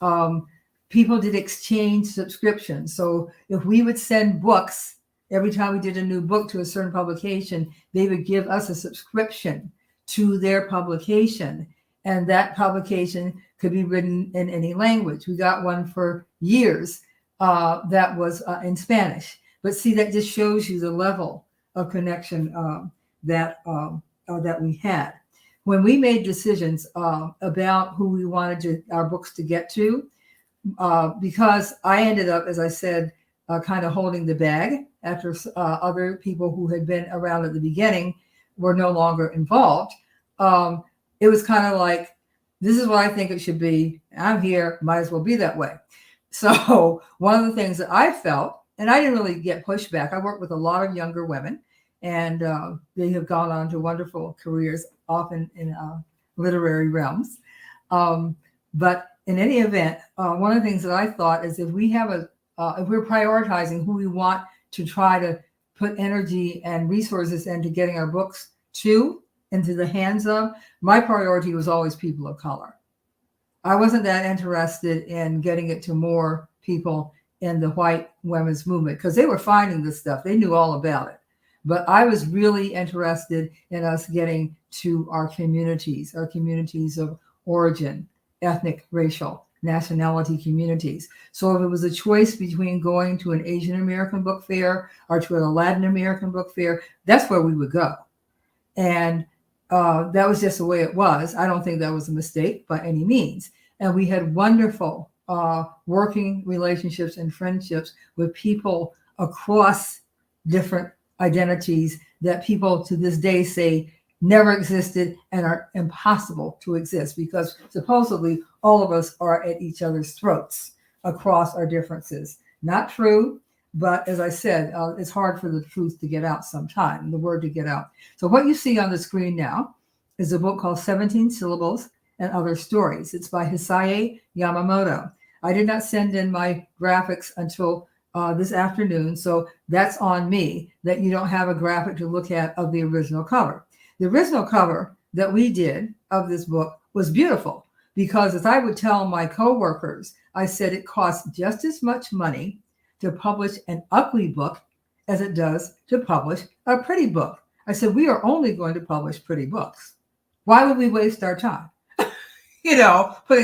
People did exchange subscriptions. So if we would send books, every time we did a new book to a certain publication, they would give us a subscription to their publication. And that publication could be written in any language. We got one for years that was in Spanish. But see, that just shows you the level of connection that we had. When we made decisions about who we wanted our books to get to, because I ended up, as I said, kind of holding the bag after other people who had been around at the beginning were no longer involved. It was kind of like, this is what I think it should be. I'm here, might as well be that way. So one of the things that I felt, and I didn't really get pushback, I worked with a lot of younger women, and they have gone on to wonderful careers, often in literary realms. But in any event, one of the things that I thought is if we're prioritizing who we want to try to put energy and resources into getting our books into the hands of, my priority was always people of color. I wasn't that interested in getting it to more people in the white women's movement, because they were finding this stuff. They knew all about it. But I was really interested in us getting to our communities of origin, ethnic, racial, nationality communities. So if it was a choice between going to an Asian American book fair or to a Latin American book fair, that's where we would go. And that was just the way it was. I don't think that was a mistake by any means. And we had wonderful working relationships and friendships with people across different identities that people to this day say never existed and are impossible to exist, because supposedly all of us are at each other's throats across our differences. Not true, but as I said, it's hard for the truth to get out sometime, the word to get out. So what you see on the screen now is a book called 17 Syllables and Other Stories. It's by Hisaye Yamamoto. I did not send in my graphics until this afternoon, so that's on me that you don't have a graphic to look at of the original cover. The original cover that we did of this book was beautiful, because as I would tell my coworkers, I said it costs just as much money to publish an ugly book as it does to publish a pretty book. I said, we are only going to publish pretty books. Why would we waste our time? Putting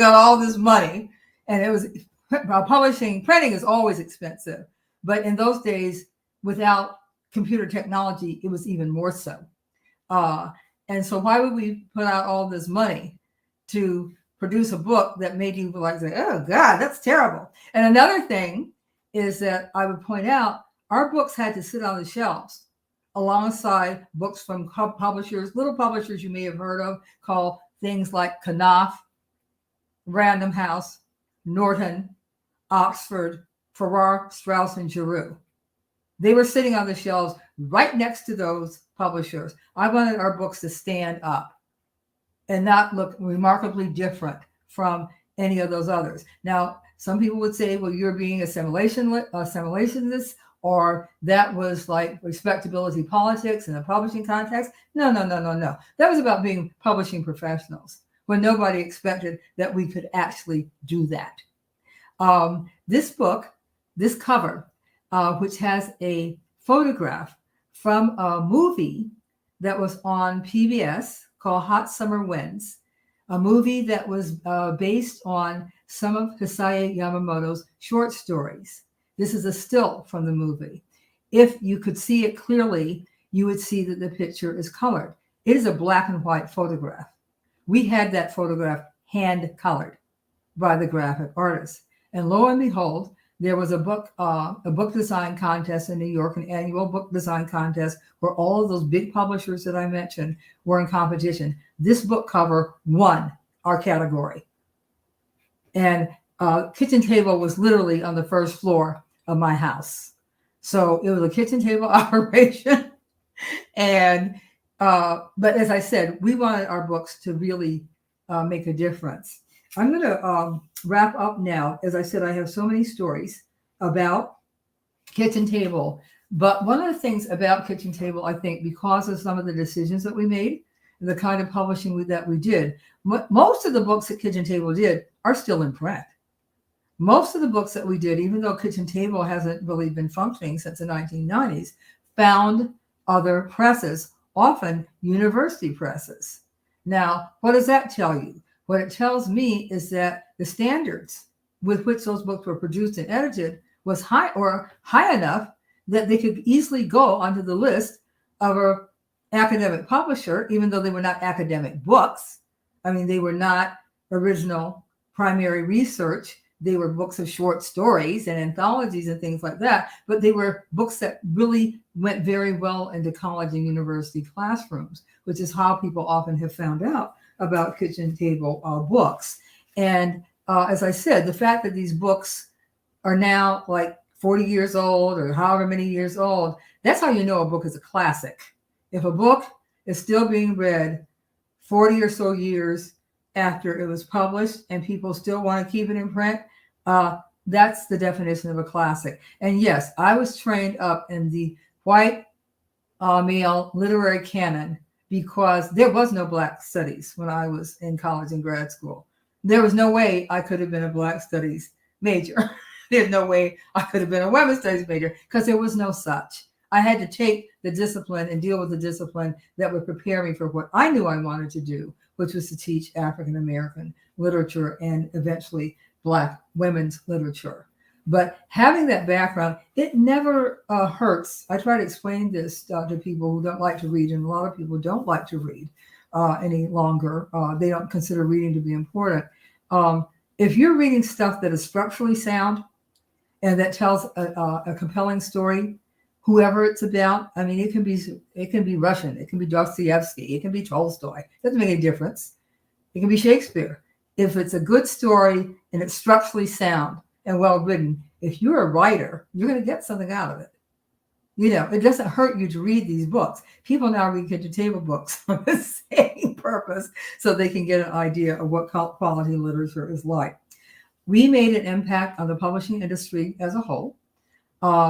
out all this money. And it was printing is always expensive. But in those days, without computer technology, it was even more so. And so why would we put out all this money to produce a book that made you like say, oh God, that's terrible. And another thing is that I would point out, our books had to sit on the shelves alongside books from publishers, little publishers you may have heard of, called things like Knopf, Random House, Norton, Oxford, Farrar, Straus, and Giroux. They were sitting on the shelves right next to those publishers. I wanted our books to stand up and not look remarkably different from any of those others. Now, some people would say, well, you're being assimilationist, or that was like respectability politics in a publishing context. No. That was about being publishing professionals when nobody expected that we could actually do that. This book, this cover, which has a photograph from a movie that was on PBS called Hot Summer Winds, a movie that was based on some of Hisae Yamamoto's short stories. This is a still from the movie. If you could see it clearly, you would see that the picture is colored. It is a black and white photograph. We had that photograph hand colored by the graphic artist. And lo and behold, there was a book design contest in New York, an annual book design contest where all of those big publishers that I mentioned were in competition. This book cover won our category. And kitchen table was literally on the first floor of my house. So it was a kitchen table operation. And, but as I said, we wanted our books to really make a difference. I'm going to wrap up now. As I said, I have so many stories about kitchen table. But one of the things about kitchen table, I think, because of some of the decisions that we made and the kind of publishing that we did, most of the books that Kitchen Table did are still in print. Most of the books that we did, even though Kitchen Table hasn't really been functioning since the 1990s, found other presses, often university presses. Now, what does that tell you? What it tells me is that the standards with which those books were produced and edited was high enough that they could easily go onto the list of an academic publisher, even though they were not academic books. I mean, they were not original primary research. They were books of short stories and anthologies and things like that, but they were books that really went very well into college and university classrooms, which is how people often have found out about Kitchen Table books. And as I said, the fact that these books are now like 40 years old or however many years old, that's how you know a book is a classic. If a book is still being read 40 or so years after it was published and people still want to keep it in print, that's the definition of a classic. And yes, I was trained up in the white male literary canon because there was no Black studies when I was in college and grad school. There was no way I could have been a Black studies major. There's no way I could have been a women's studies major because there was no such. I had to take the discipline and deal with the discipline that would prepare me for what I knew I wanted to do, which was to teach African American literature and eventually Black women's literature. But having that background, it never hurts. I try to explain this to people who don't like to read, and a lot of people don't like to read any longer. They don't consider reading to be important. If you're reading stuff that is structurally sound and that tells a compelling story, whoever it's about, I mean, it can be Russian, it can be Dostoevsky, it can be Tolstoy. It doesn't make any difference. It can be Shakespeare. If it's a good story and it's structurally sound and well written, if you're a writer, you're going to get something out of it. You know, it doesn't hurt you to read these books. People now read kitchen table books for the same purpose, so they can get an idea of what quality literature is like. We made an impact on the publishing industry as a whole.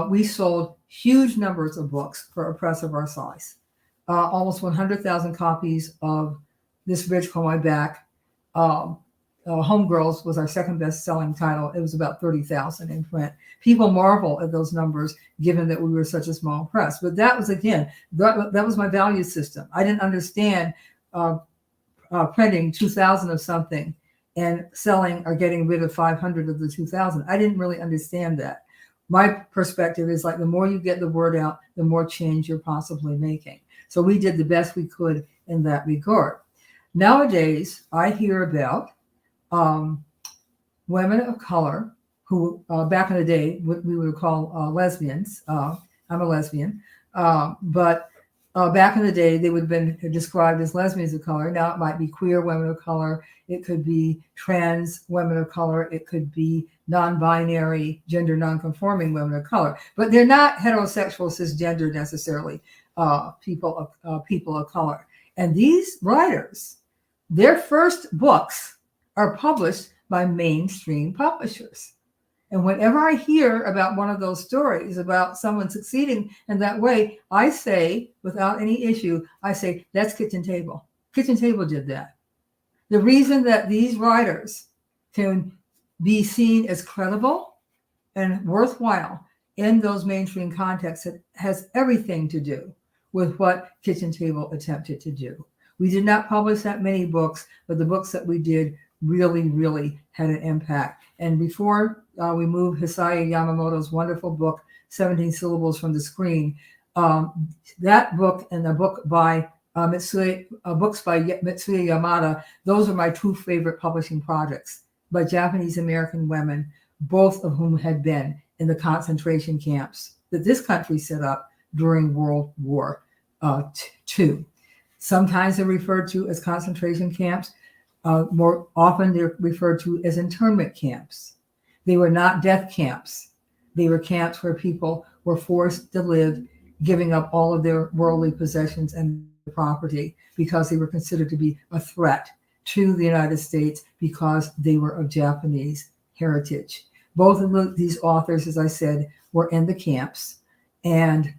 We sold huge numbers of books for a press of our size. Almost 100,000 copies of This Bridge Called My Back. Homegirls was our second best-selling title. It was about 30,000 in print. People marvel at those numbers, given that we were such a small press. But that was, again, that was my value system. I didn't understand printing 2,000 of something and selling or getting rid of 500 of the 2,000. I didn't really understand that. my perspective is like the more you get the word out, the more change you're possibly making. So we did the best we could in that regard. Nowadays, I hear about women of color who back in the day, what we would call lesbians. I'm a lesbian, but back in the day, they would have been described as lesbians of color. Now it might be queer women of color. It could be trans women of color. It could be non-binary, gender non-conforming women of color. But they're not heterosexual, cisgender necessarily, people of color. And these writers, their first books are published by mainstream publishers. And whenever I hear about one of those stories about someone succeeding in that way, I say, without any issue, I say, that's Kitchen Table. Kitchen Table did that. The reason that these writers can be seen as credible and worthwhile in those mainstream contexts has everything to do with what Kitchen Table attempted to do. We did not publish that many books, but the books that we did really, really had an impact. And before we moved Hisaya Yamamoto's wonderful book, 17 Syllables from the Screen, that book and the book by books by Mitsuya Yamada, those are my two favorite publishing projects by Japanese American women, both of whom had been in the concentration camps that this country set up during World War II. Sometimes they're referred to as concentration camps. More often, they're referred to as internment camps. They were not death camps. They were camps where people were forced to live, giving up all of their worldly possessions and property because they were considered to be a threat to the United States because they were of Japanese heritage. Both of these authors, as I said, were in the camps. And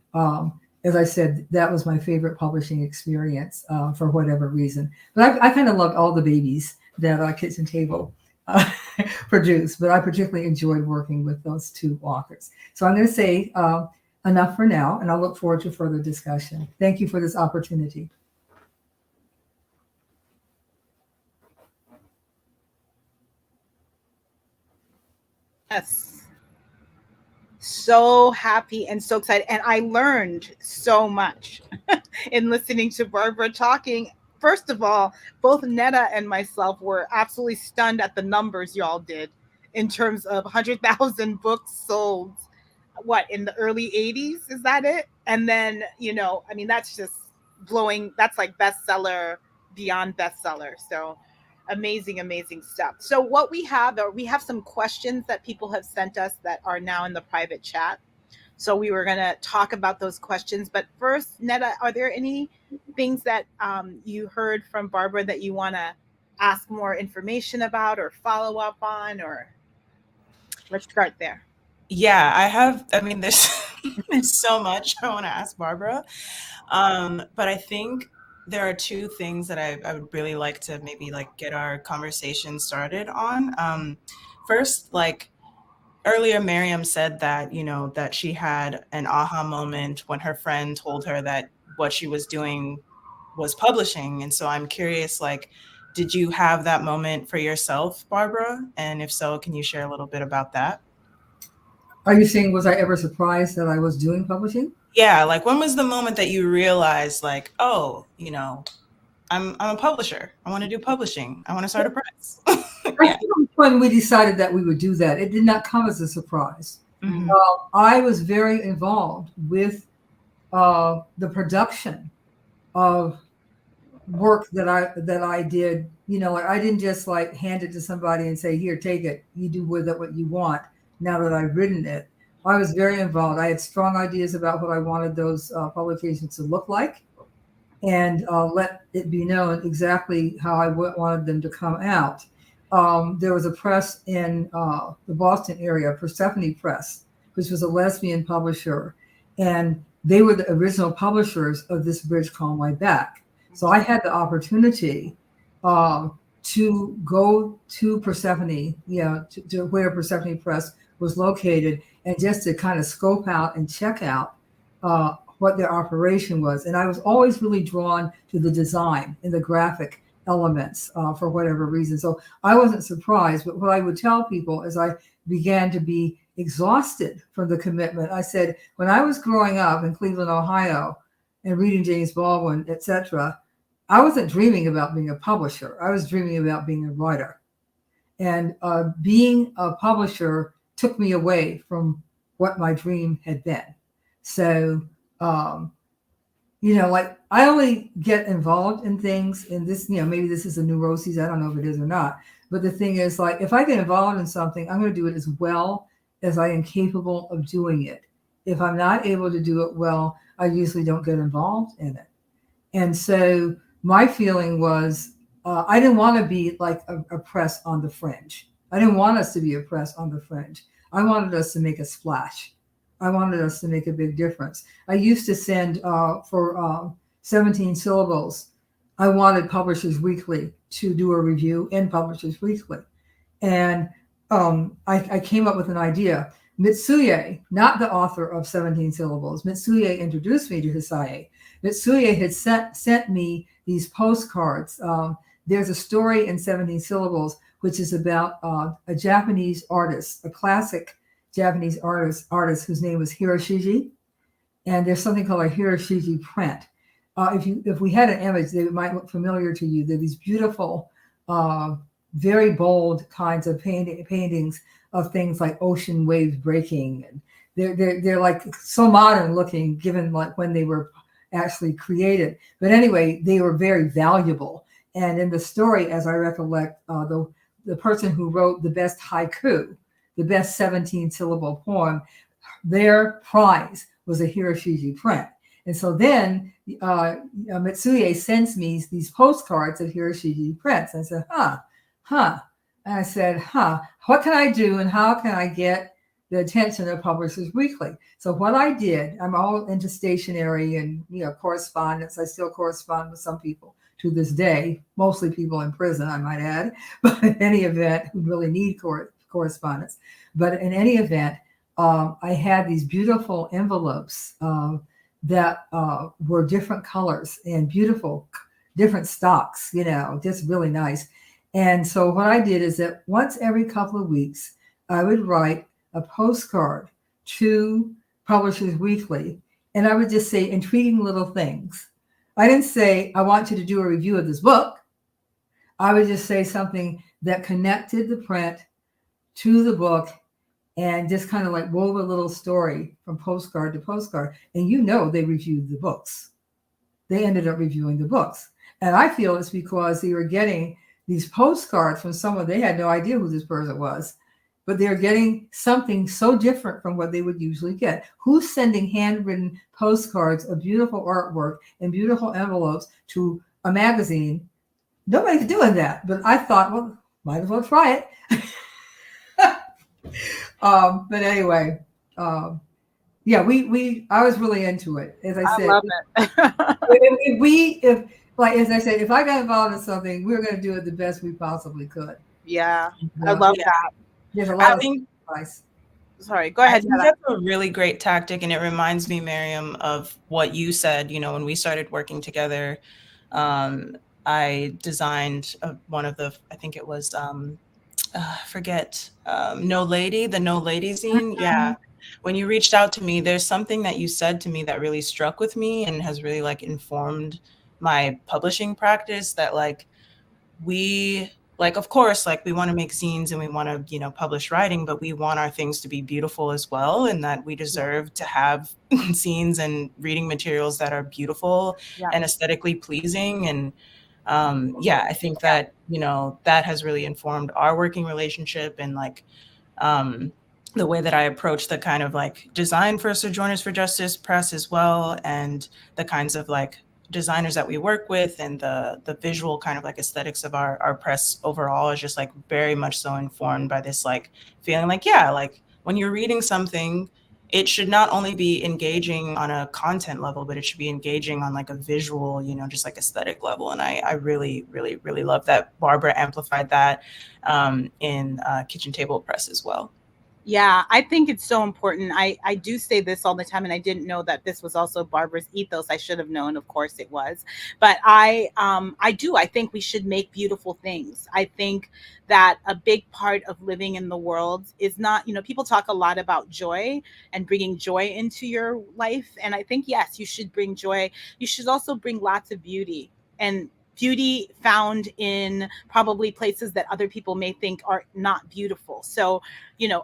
as I said, that was my favorite publishing experience for whatever reason. But I kind of loved all the babies that Kitchen Table produced, but I particularly enjoyed working with those two authors. So I'm going to say enough for now, and I'll look forward to further discussion. Thank you for this opportunity. Yes. So happy and so excited. And I learned so much in listening to Barbara talking. First of all, both Neta and myself were absolutely stunned at the numbers y'all did in terms of 100,000 books sold. What, in the early 80s? Is that it? And then, I mean, that's just blowing. That's like bestseller beyond bestseller. So amazing, amazing stuff. So what we have some questions that people have sent us that are now in the private chat. So we were going to talk about those questions. But first, Neta, are there any things that you heard from Barbara that you want to ask more information about or follow up on? Or let's start there. Yeah, there's so much I want to ask Barbara. But I think there are two things that I would really like to maybe get our conversation started on. First, earlier, Mariame said that, that she had an aha moment when her friend told her that what she was doing was publishing. And so I'm curious, did you have that moment for yourself, Barbara? And if so, can you share a little bit about that? Are you saying, was I ever surprised that I was doing publishing? Yeah, when was the moment that you realized, oh, I'm a publisher. I want to do publishing. I want to start a press. I think when we decided that we would do that, it did not come as a surprise. Mm-hmm. I was very involved with the production of work that I did. I didn't just hand it to somebody and say, here, take it. You do with it what you want. Now that I've written it, I was very involved. I had strong ideas about what I wanted those publications to look like, and let it be known exactly how I wanted them to come out. There was a press in the Boston area, Persephone Press, which was a lesbian publisher, and they were the original publishers of This Bridge Called My Back. So I had the opportunity to go to Persephone, to where Persephone Press was located, and just to kind of scope out and check out what their operation was. And I was always really drawn to the design and the graphic elements for whatever reason. So I wasn't surprised, but what I would tell people as I began to be exhausted from the commitment. I said, when I was growing up in Cleveland, Ohio, and reading James Baldwin, etc., I wasn't dreaming about being a publisher. I was dreaming about being a writer. And being a publisher took me away from what my dream had been. So, like I only get involved in things in this, maybe this is a neuroses. I don't know if it is or not. But the thing is, like, if I get involved in something, I'm going to do it as well as I am capable of doing it. If I'm not able to do it well, I usually don't get involved in it. And so my feeling was, I didn't want to be like a press on the fringe. I didn't want us to be a press on the fringe. I wanted us to make a splash. I wanted us to make a big difference. I used to send for 17 syllables. I wanted Publishers Weekly to do a review in Publishers Weekly. And I came up with an idea. Mitsuye, not the author of 17 syllables, Mitsuye introduced me to Hisaye. Mitsuye had sent me these postcards. There's a story in 17 syllables, which is about a Japanese artist, a classic Japanese artist whose name was Hiroshige. And there's something called a Hiroshige print. If we had an image, they might look familiar to you. They're these beautiful, very bold kinds of paintings of things like ocean waves breaking. And they're like so modern looking, given like when they were actually created. But anyway, they were very valuable. And in the story, as I recollect, the person who wrote the best haiku, the best 17 syllable poem, their prize was a Hiroshige print. And so then Mitsuye sends me these postcards of Hiroshige prints. And I said, And I said, what can I do and how can I get the attention of Publishers Weekly? So what I did, I'm all into stationery and correspondence. I still correspond with some people to this day, mostly people in prison, I might add, but in any event, who really need correspondence. But in any event, I had these beautiful envelopes that were different colors and beautiful, different stocks, just really nice. And so what I did is that once every couple of weeks, I would write a postcard to Publishers Weekly, and I would just say intriguing little things. I didn't say, I want you to do a review of this book. I would just say something that connected the print to the book and just kind of like wove a little story from postcard to postcard. And they reviewed the books. They ended up reviewing the books. And I feel it's because they were getting these postcards from someone, they had no idea who this person was, but they're getting something so different from what they would usually get. Who's sending handwritten postcards of beautiful artwork and beautiful envelopes to a magazine? Nobody's doing that. But I thought, well, might as well try it. But anyway, I was really into it. As I said, love it. As I said, if I got involved in something, we were going to do it the best we possibly could. Yeah, I love that. There's a lot of advice. Sorry, go ahead. I think that's a really great tactic, and it reminds me, Mariame, of what you said. When we started working together, I designed one of the, I think it was, No Lady, the No Lady zine. Yeah. When you reached out to me, there's something that you said to me that really struck with me and has really informed my publishing practice, that we of course, we want to make zines and we want to, publish writing, but we want our things to be beautiful as well. And that we deserve to have zines and reading materials that are beautiful and aesthetically pleasing. And I think that, that has really informed our working relationship and the way that I approach the kind of design for Sojourners for Justice Press as well. And the kinds of designers that we work with and the visual kind of aesthetics of our press overall is just very much so informed by this feeling when you're reading something, it should not only be engaging on a content level, but it should be engaging on a visual, just aesthetic level. And I really, really, really love that Barbara amplified that in Kitchen Table Press as well. Yeah, I think it's so important. I do say this all the time, and I didn't know that this was also Barbara's ethos. I should have known, of course it was. But I think we should make beautiful things. I think that a big part of living in the world is not, people talk a lot about joy and bringing joy into your life. And I think, yes, you should bring joy. You should also bring lots of beauty, and beauty found in probably places that other people may think are not beautiful. So,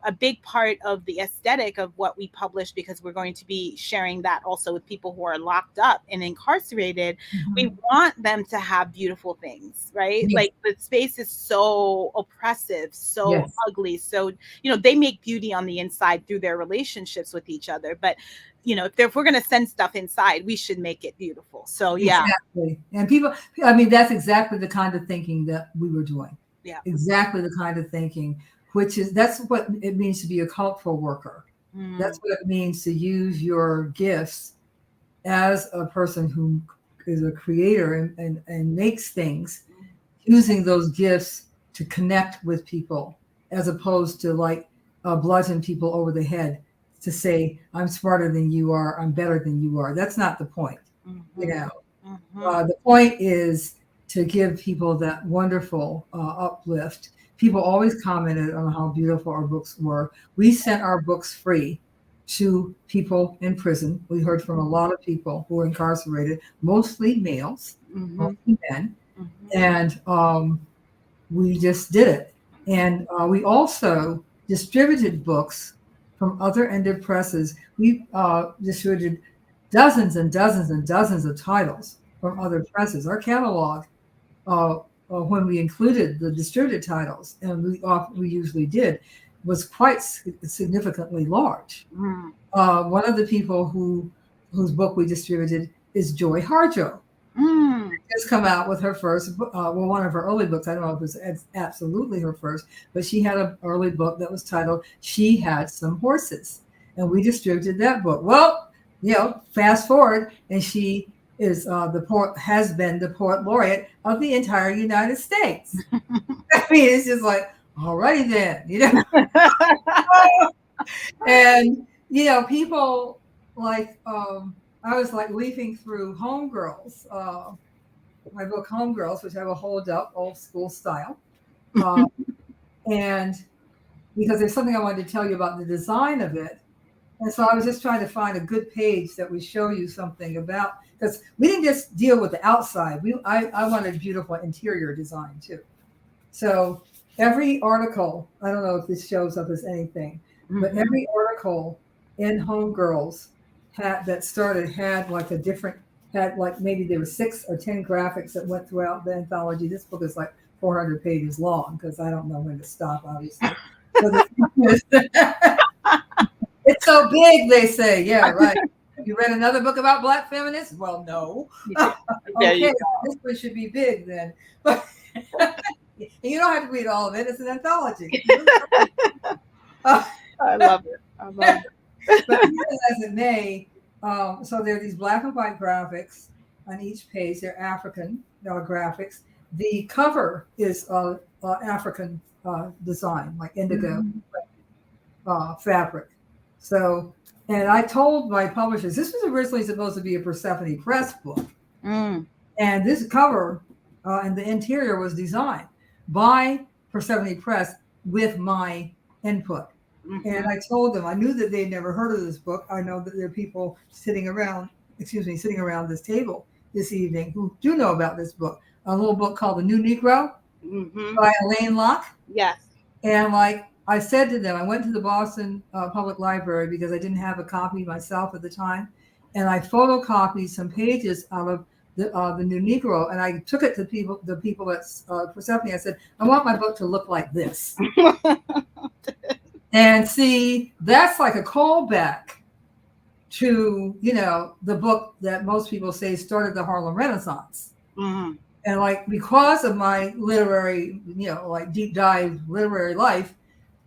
a big part of the aesthetic of what we publish, because we're going to be sharing that also with people who are locked up and incarcerated, we want them to have beautiful things, right? Yes. Like, the space is so oppressive, so Yes. ugly. So, they make beauty on the inside through their relationships with each other. But, if we're going to send stuff inside, we should make it beautiful. So, yeah. Exactly. And people, I mean, that's exactly the kind of thinking that we were doing. Yeah. Exactly the kind of thinking, that's what it means to be a cultural worker. That's what it means to use your gifts as a person who is a creator and makes things, using those gifts to connect with people, as opposed to like bludgeon people over the head to say, I'm smarter than you are, I'm better than you are. That's not the point. The point is to give people that wonderful uplift. People always commented on how beautiful our books were. We sent our books free to people in prison. We heard from a lot of people who were incarcerated, mostly males, mostly men. And we just did it. And we also distributed books from other ended presses. We distributed dozens and dozens and dozens of titles from other presses. Our catalog, when we included the distributed titles, and we usually did, was quite significantly large. One of the people whose book we distributed is Joy Harjo. Just come out with her first, one of her early books. I don't know if it was absolutely her first, but she had an early book that was titled She Had Some Horses, and we distributed that book. Well, fast forward, and she is has been the poet laureate of the entire United States. I mean, it's just like, alrighty then, and people like I was like leafing through Homegirls, my book Homegirls, which I will hold up, old school style, and because there's something I wanted to tell you about the design of it. And so I was just trying to find a good page that would show you something about, because we didn't just deal with the outside. I wanted beautiful interior design too. So every article, I don't know if this shows up as anything, but every article in Homegirls had like maybe there were 6 or 10 graphics that went throughout the anthology. This book is like 400 pages long because I don't know when to stop, obviously. It's so big, they say. Yeah, right. You read another book about Black feminists? Well, no. Okay, this one should be big then. But you don't have to read all of it. It's an anthology. I love it. But as it may, so there are these black and white graphics on each page. They're African graphics. The cover is African design, like indigo fabric. So, and I told my publishers, this was originally supposed to be a Persephone Press book. And this cover and the interior was designed by Persephone Press with my input. And I told them, I knew that they'd never heard of this book. I know that there are people sitting around this table this evening who do know about this book. A little book called The New Negro by Elaine Locke. Yes. And like I said to them, I went to the Boston Public Library because I didn't have a copy myself at the time. And I photocopied some pages out of the New Negro, and I took it to the people at Persephone. I said, I want my book to look like this. And see, that's like a callback to, the book that most people say started the Harlem Renaissance. And like, because of my literary, like deep dive literary life,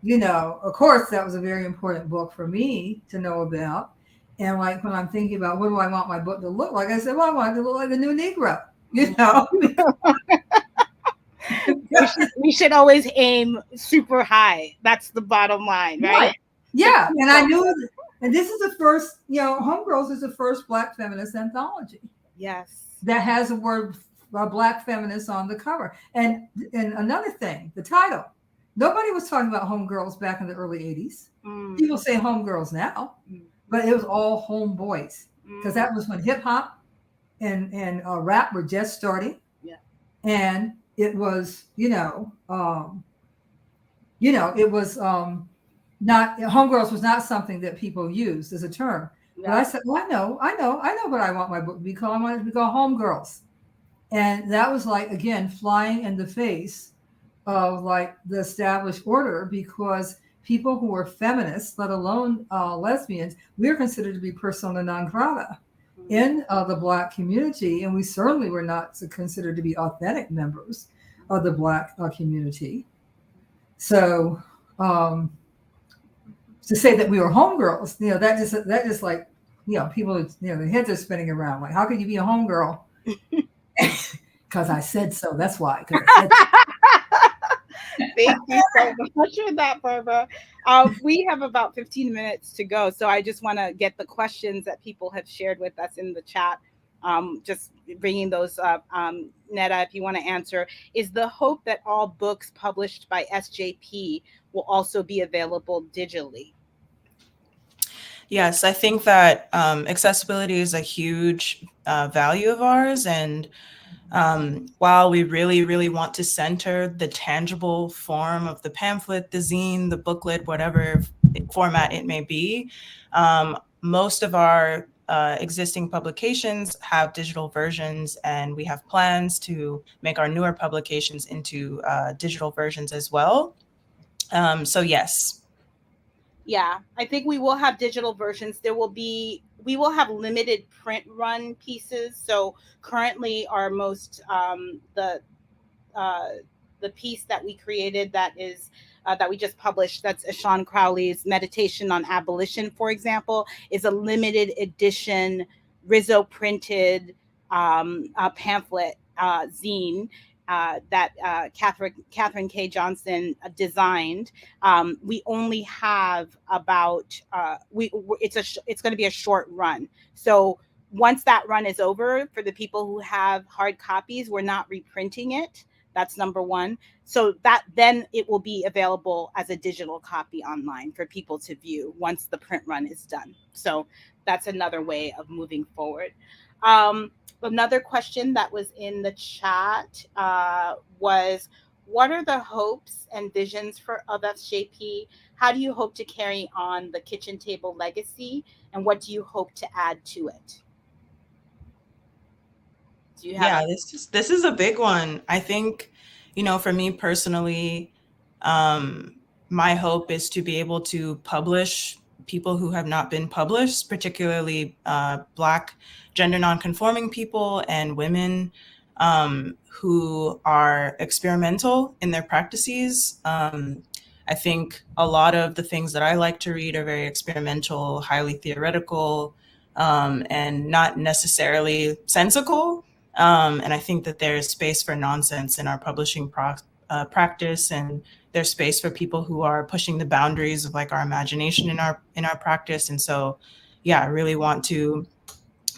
of course, that was a very important book for me to know about. And like, when I'm thinking about what do I want my book to look like, I said, well, I want it to look like the New Negro, we should always aim super high. That's the bottom line, right? Yeah, and I knew, and this is the first, Homegirls is the first Black feminist anthology. Yes. That has the word Black feminist on the cover. And another thing, the title. Nobody was talking about homegirls back in the early 80s. People say homegirls now, but it was all homeboys because that was when hip hop and rap were just starting. Yeah. And it was, it was not, homegirls was not something that people used as a term. Yeah. But I said, well, I know what I want my book to be called. I want it to be called Homegirls. And that was like, again, flying in the face of like the established order, because people who were feminists, let alone lesbians, we were considered to be persona non grata in the Black community. And we certainly were not considered to be authentic members of the Black community. So to say that we were homegirls, that just like, people, their heads are spinning around. Like, how could you be a homegirl? Because I said so. That's why. Thank you so much for that, Barbara. We have about 15 minutes to go, so I just want to get the questions that people have shared with us in the chat. Just bringing those up. Neta, if you want to answer, is the hope that all books published by SJP will also be available digitally? Yes, I think that accessibility is a huge value of ours. And while we really, really want to center the tangible form of the pamphlet, the zine, the booklet, whatever format it may be, most of our existing publications have digital versions, and we have plans to make our newer publications into digital versions as well. So yes. Yeah, I think we will have digital versions. We will have limited print run pieces. So currently our most, the piece that we created that we just published, that's Sean Crowley's Meditation on Abolition, for example, is a limited edition Rizzo printed pamphlet zine that Catherine K. Johnson designed. We only have about it's going to be a short run. So once that run is over, for the people who have hard copies, we're not reprinting it. That's number one. So that then it will be available as a digital copy online for people to view once the print run is done. So that's another way of moving forward. Another question that was in the chat was, what are the hopes and visions of SJP? How do you hope to carry on the kitchen table legacy? And what do you hope to add to it? Do you have this is a big one. I think, for me personally, my hope is to be able to publish people who have not been published, particularly Black gender nonconforming people and women who are experimental in their practices. I think a lot of the things that I like to read are very experimental, highly theoretical, and not necessarily sensical. And I think that there is space for nonsense in our publishing practice, and there's space for people who are pushing the boundaries of like our imagination in our practice. And so, yeah, I really want to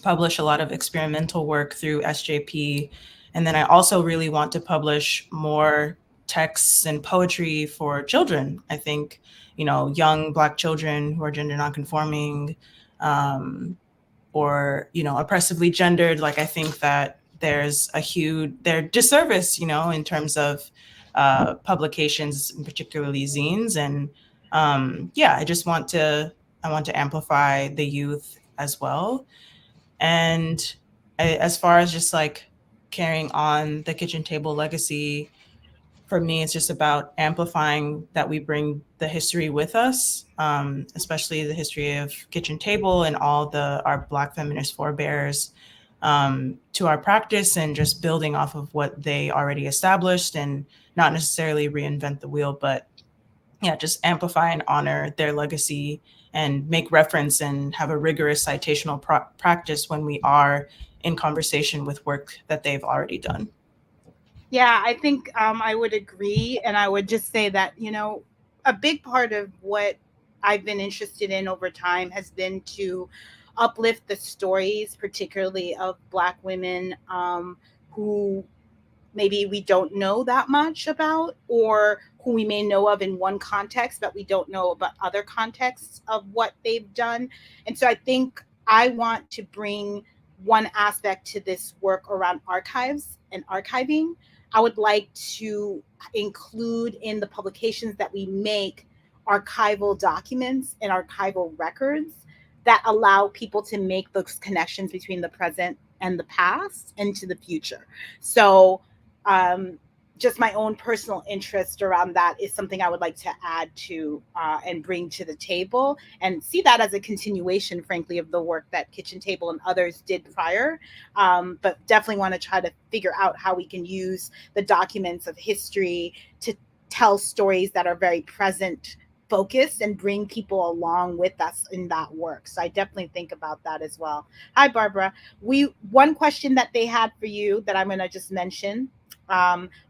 publish a lot of experimental work through SJP. And then I also really want to publish more texts and poetry for children. I think, young Black children who are gender nonconforming, or, oppressively gendered. Like, I think that there's they're disservice, in terms of publications, particularly zines. And I just want to amplify the youth as well. And as far as just like carrying on the kitchen table legacy, for me, it's just about amplifying that we bring the history with us, especially the history of kitchen table and all our Black feminist forebears, to our practice, and just building off of what they already established, and not necessarily reinvent the wheel, but just amplify and honor their legacy and make reference and have a rigorous citational practice when we are in conversation with work that they've already done. Yeah, I think I would agree. And I would just say that, a big part of what I've been interested in over time has been to uplift the stories, particularly of Black women who maybe we don't know that much about, or who we may know of in one context, but we don't know about other contexts of what they've done. And so I think I want to bring one aspect to this work around archives and archiving. I would like to include in the publications that we make archival documents and archival records that allow people to make those connections between the present and the past and to the future. So just my own personal interest around that is something I would like to add to and bring to the table, and see that as a continuation, frankly, of the work that Kitchen Table and others did prior. But definitely want to try to figure out how we can use the documents of history to tell stories that are very present focused and bring people along with us in that work. So I definitely think about that as well. Hi, Barbara. One question that they had for you that I'm going to just mention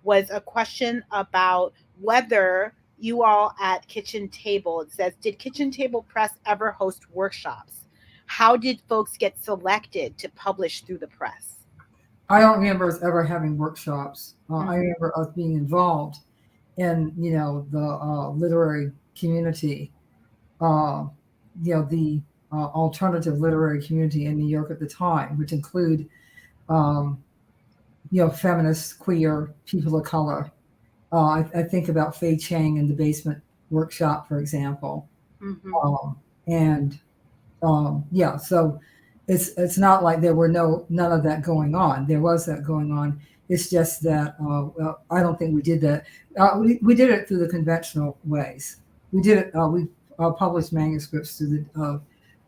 was a question about whether you all at Kitchen Table, it says, did Kitchen Table Press ever host workshops? How did folks get selected to publish through the press? I don't remember us ever having workshops. I remember us being involved in, the literary community, the alternative literary community in New York at the time, which include, feminists, queer, people of color. I think about Fei Chang and the Basement Workshop, for example. So it's not like there were none of that going on. There was that going on. It's just that I don't think we did that. We did it through the conventional ways. We did it. We published manuscripts through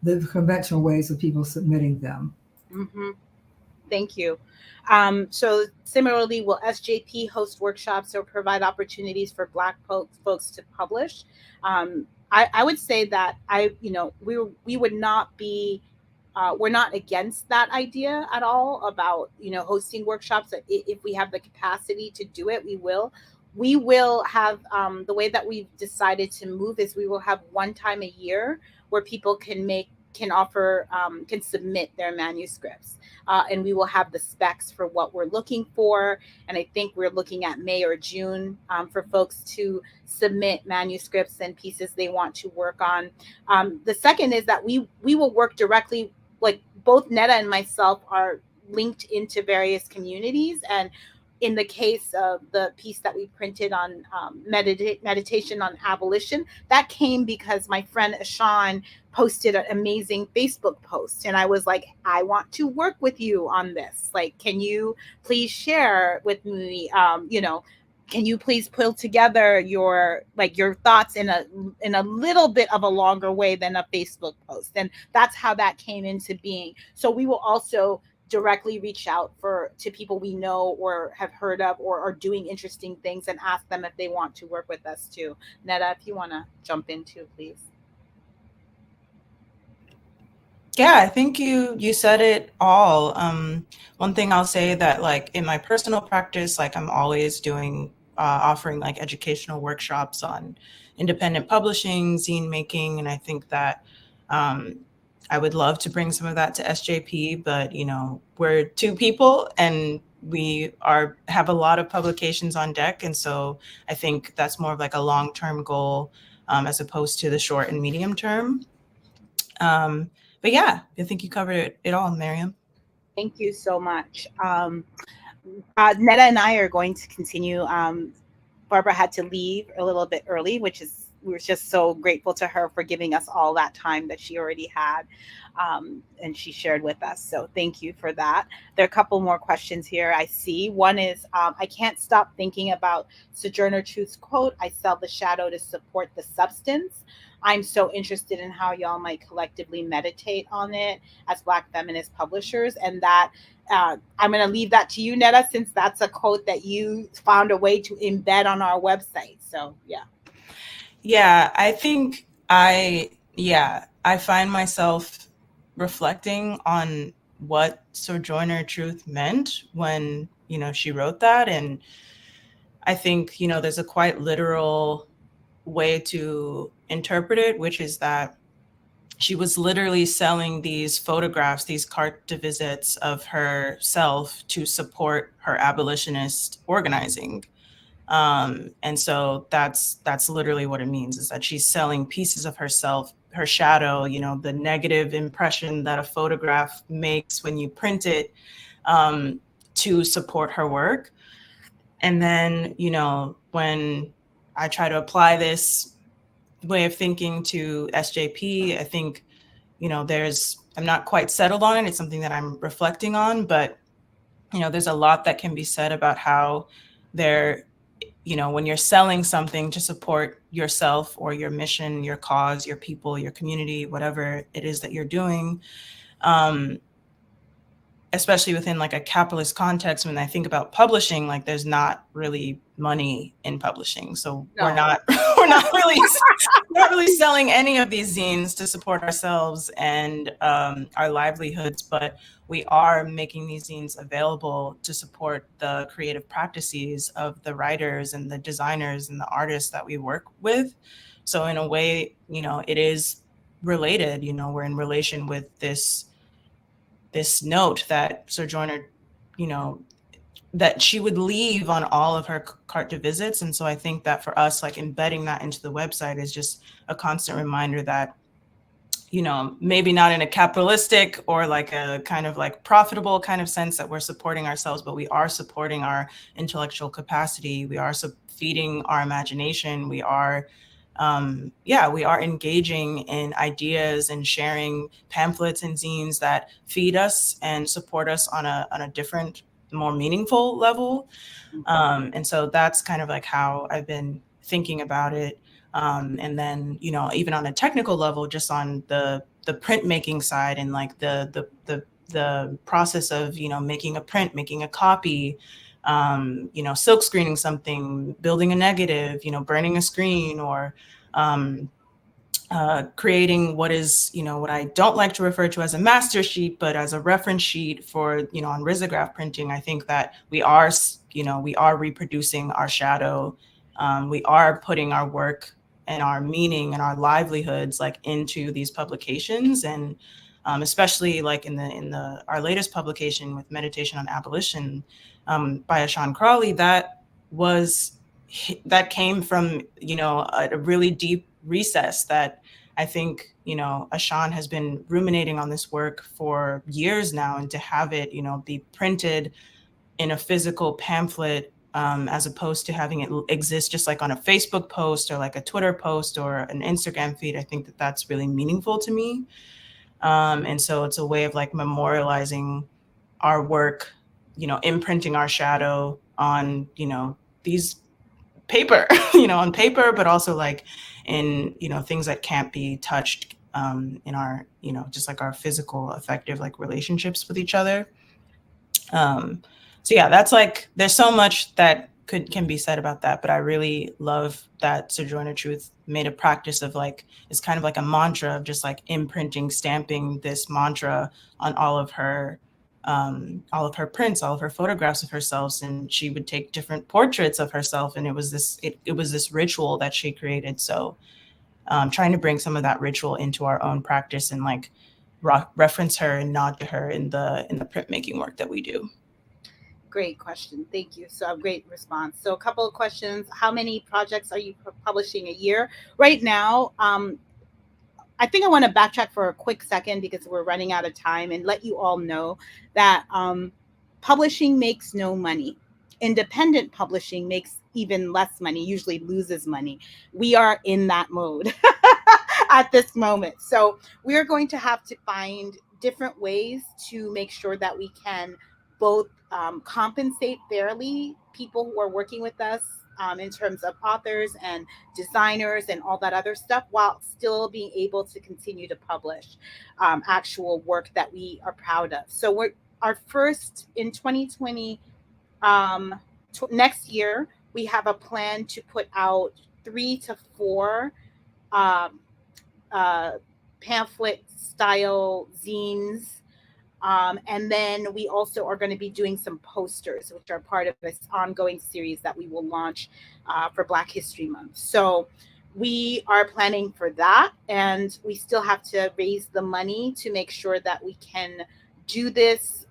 the conventional ways of people submitting them. Thank you. So similarly, will SJP host workshops or provide opportunities for Black folks to publish? I would say that we would not be, we're not against that idea at all about, hosting workshops. If we have the capacity to do it, we will. We will have, the way that we've decided to move is we will have one time a year where people can submit their manuscripts. And we will have the specs for what we're looking for. And I think we're looking at May or June for folks to submit manuscripts and pieces they want to work on. The second is that we will work directly, like both Neta and myself are linked into various communities. And in the case of the piece that we printed on meditation on abolition, that came because my friend Ashan posted an amazing Facebook post. And I was like, I want to work with you on this. Like, can you please share with me, can you please pull together your thoughts in a little bit of a longer way than a Facebook post? And that's how that came into being. So we will also directly reach out to people we know or have heard of or are doing interesting things and ask them if they want to work with us too. Neta, if you want to jump in too, please. Yeah, I think you said it all. One thing I'll say that, like, in my personal practice, like, I'm always doing offering like educational workshops on independent publishing, zine making, and I think that I would love to bring some of that to SJP, but we're two people and we have a lot of publications on deck, and so I think that's more of like a long-term goal as opposed to the short and medium term. But yeah, I think you covered it all, Mariame. Thank you so much. Neta and I are going to continue. Barbara had to leave a little bit early, we were just so grateful to her for giving us all that time that she already had, and she shared with us. So thank you for that. There are a couple more questions here I see. One is, I can't stop thinking about Sojourner Truth's quote, "I sell the shadow to support the substance." I'm so interested in how y'all might collectively meditate on it as Black feminist publishers. And that I'm going to leave that to you, Neta, since that's a quote that you found a way to embed on our website. So, yeah. Yeah, I think I find myself reflecting on what Sojourner Truth meant when, she wrote that. And I think, there's a quite literal way to interpret it, which is that she was literally selling these photographs, these carte de visites of herself to support her abolitionist organizing. And so that's literally what it means, is that she's selling pieces of herself, her shadow, you know, the negative impression that a photograph makes when you print it, to support her work. And then, you know, when I try to apply this way of thinking to SJP, I think, you know, I'm not quite settled on it. It's something that I'm reflecting on, but, you know, there's a lot that can be said about how you know, when you're selling something to support yourself or your mission, your cause, your people, your community, whatever it is that you're doing, especially within like a capitalist context, when I think about publishing, like there's not really money in publishing. So No. we're not not really selling any of these zines to support ourselves and our livelihoods, but we are making these zines available to support the creative practices of the writers and the designers and the artists that we work with. So in a way, you know, it is related, you know, we're in relation with this note that Sojourner, you know, that she would leave on all of her carte de visits. And so I think that for us, like embedding that into the website is just a constant reminder that, you know, maybe not in a capitalistic or like a kind of like profitable kind of sense that we're supporting ourselves, but we are supporting our intellectual capacity. We are feeding our imagination. We are we are engaging in ideas and sharing pamphlets and zines that feed us and support us on a different, more meaningful level. And so that's kind of like how I've been thinking about it. And then, you know, even on a technical level, just on the printmaking side and like the process of, you know, making a print, making a copy, you know, silk screening something, building a negative, you know, burning a screen, or creating what is, you know, what I don't like to refer to as a master sheet, but as a reference sheet for, you know, on risograph printing. I think that we are, you know, we are reproducing our shadow. We are putting our work and our meaning and our livelihoods like into these publications. And especially like in our latest publication with Meditation on Abolition by Ashan Crawley, that came from, you know, a really deep recess that I think, you know, Ashan has been ruminating on this work for years now, and to have it, you know, be printed in a physical pamphlet, as opposed to having it exist just like on a Facebook post or like a Twitter post or an Instagram feed, I think that that's really meaningful to me. And so it's a way of like memorializing our work, you know, imprinting our shadow on, you know, these paper, you know, on paper, but also like in, you know, things that can't be touched in our, you know, just like our physical effective like relationships with each other. So yeah, that's like, there's so much that can be said about that, but I really love that Sojourner Truth made a practice of like, it's kind of like a mantra of just like imprinting, stamping this mantra on all of her prints, all of her photographs of herself. And she would take different portraits of herself, and it was this ritual that she created. So trying to bring some of that ritual into our own practice and like reference her and nod to her in the printmaking work that we do. Great question. Thank you. So a great response. So a couple of questions. How many projects are you publishing a year right now? I think I want to backtrack for a quick second because we're running out of time, and let you all know that publishing makes no money. Independent publishing makes even less money, usually loses money. We are in that mode at this moment. So we're going to have to find different ways to make sure that we can both compensate fairly people who are working with us in terms of authors and designers and all that other stuff, while still being able to continue to publish actual work that we are proud of. So our first in 2020, next year, we have a plan to put out 3 to 4 pamphlet style zines. And then we also are going to be doing some posters, which are part of this ongoing series that we will launch for Black History Month. So we are planning for that, and we still have to raise the money to make sure that we can do this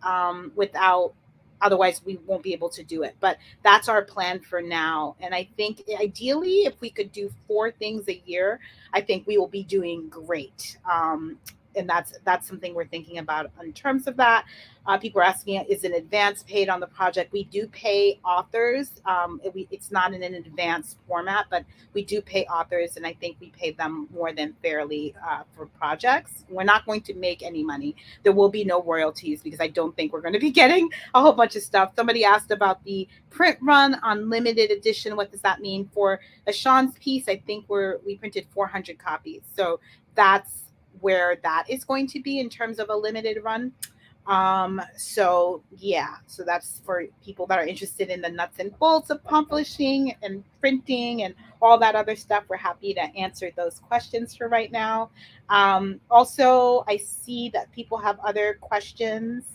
without, otherwise we won't be able to do it. But that's our plan for now. And I think ideally, if we could do 4 things a year, I think we will be doing great. And that's something we're thinking about in terms of that. People are asking, is an advance paid on the project? We do pay authors. It's not in an advanced format, but we do pay authors, and I think we pay them more than fairly for projects. We're not going to make any money. There will be no royalties because I don't think we're going to be getting a whole bunch of stuff. Somebody asked about the print run on limited edition. What does that mean? For Ashan's piece, I think we printed 400 copies. So that's where that is going to be in terms of a limited run. So yeah, so that's for people that are interested in the nuts and bolts of publishing and printing and all that other stuff. We're happy to answer those questions for right now. Also, I see that people have other questions.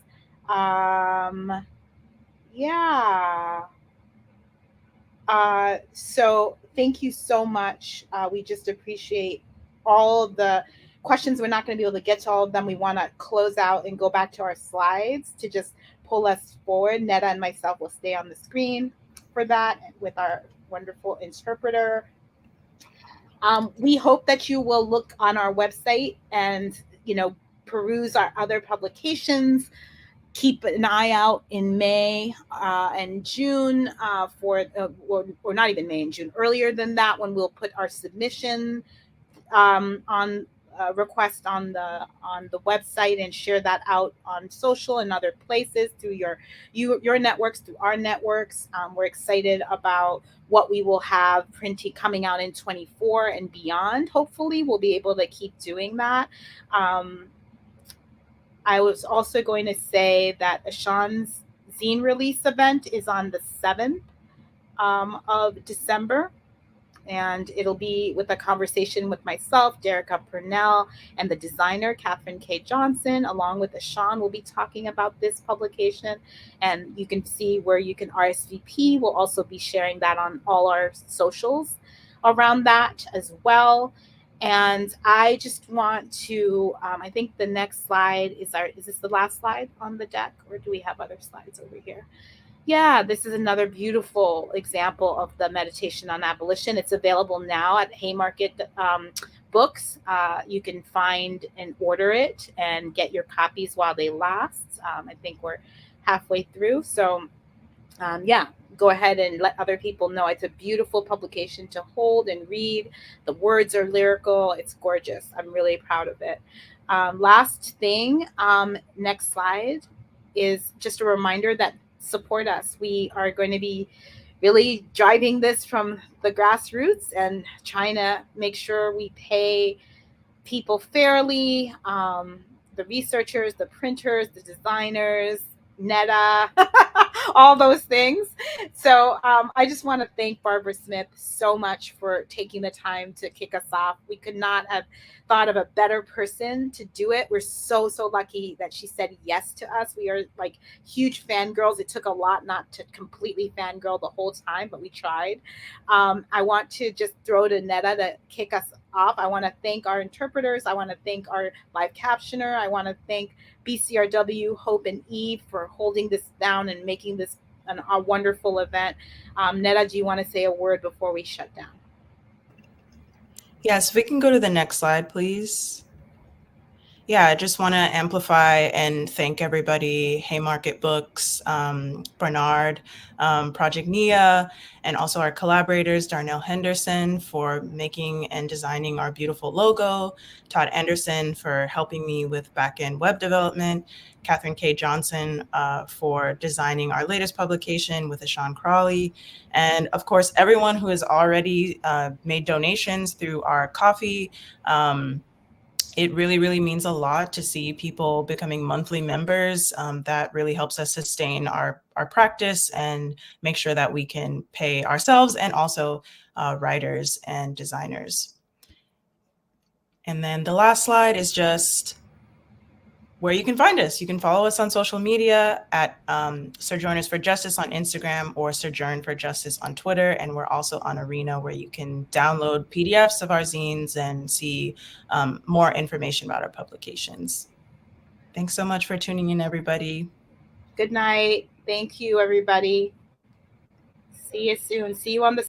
Yeah. So thank you so much. We just appreciate all of the questions. We're not going to be able to get to all of them. We want to close out and go back to our slides to just pull us forward. Neta and myself will stay on the screen for that with our wonderful interpreter. We hope that you will look on our website and, peruse our other publications. Keep an eye out in May and June for, or not even May and June, earlier than that, when we'll put our submission on request on the website and share that out on social and other places through your networks, through our networks. We're excited about what we will have printing coming out in 24 and beyond. Hopefully we'll be able to keep doing that. I was also going to say that Ashan's zine release event is on the 7th of December. And it'll be with a conversation with myself, Derica Purnell, and the designer, Catherine K. Johnson, along with Ashan. We'll be talking about this publication. And you can see where you can RSVP. We'll also be sharing that on all our socials around that as well. And I just want to, I think the next slide is this the last slide on the deck, or do we have other slides over here? Yeah, this is another beautiful example of the meditation on abolition. It's available now at Haymarket Books. You can find and order it and get your copies while they last. I think we're halfway through. So yeah, go ahead and let other people know. It's a beautiful publication to hold and read. The words are lyrical. It's gorgeous. I'm really proud of it. Last thing, next slide, is just a reminder that support us. We are going to be really driving this from the grassroots and trying to make sure we pay people fairly, the researchers, the printers, the designers, Neta, all those things. So I just want to thank Barbara Smith so much for taking the time to kick us off. We could not have thought of a better person to do it. We're so lucky that she said yes to us. We are like huge fangirls. It took a lot not to completely fangirl the whole time, but we tried. I want to just throw to Neta to kick us off. I want to thank our interpreters. I want to thank our live captioner. I want to thank BCRW, Hope, and Eve for holding this down and making this a wonderful event. Neta, do you want to say a word before we shut down? Yes, we can go to the next slide, please. Yeah, I just want to amplify and thank everybody, Haymarket Books, Bernard, Project Nia, and also our collaborators, Darnell Henderson, for making and designing our beautiful logo, Todd Anderson for helping me with back-end web development, Catherine K. Johnson for designing our latest publication with Ashan Crawley, and of course, everyone who has already made donations through our coffee. It really means a lot to see people becoming monthly members. That really helps us sustain our practice and make sure that we can pay ourselves and also writers and designers. And then the last slide is just where you can find us. You can follow us on social media at Sojourners for Justice on Instagram or Sojourn for Justice on Twitter. And we're also on Arena, where you can download PDFs of our zines and see more information about our publications. Thanks so much for tuning in, everybody. Good night. Thank you, everybody. See you soon. See you on the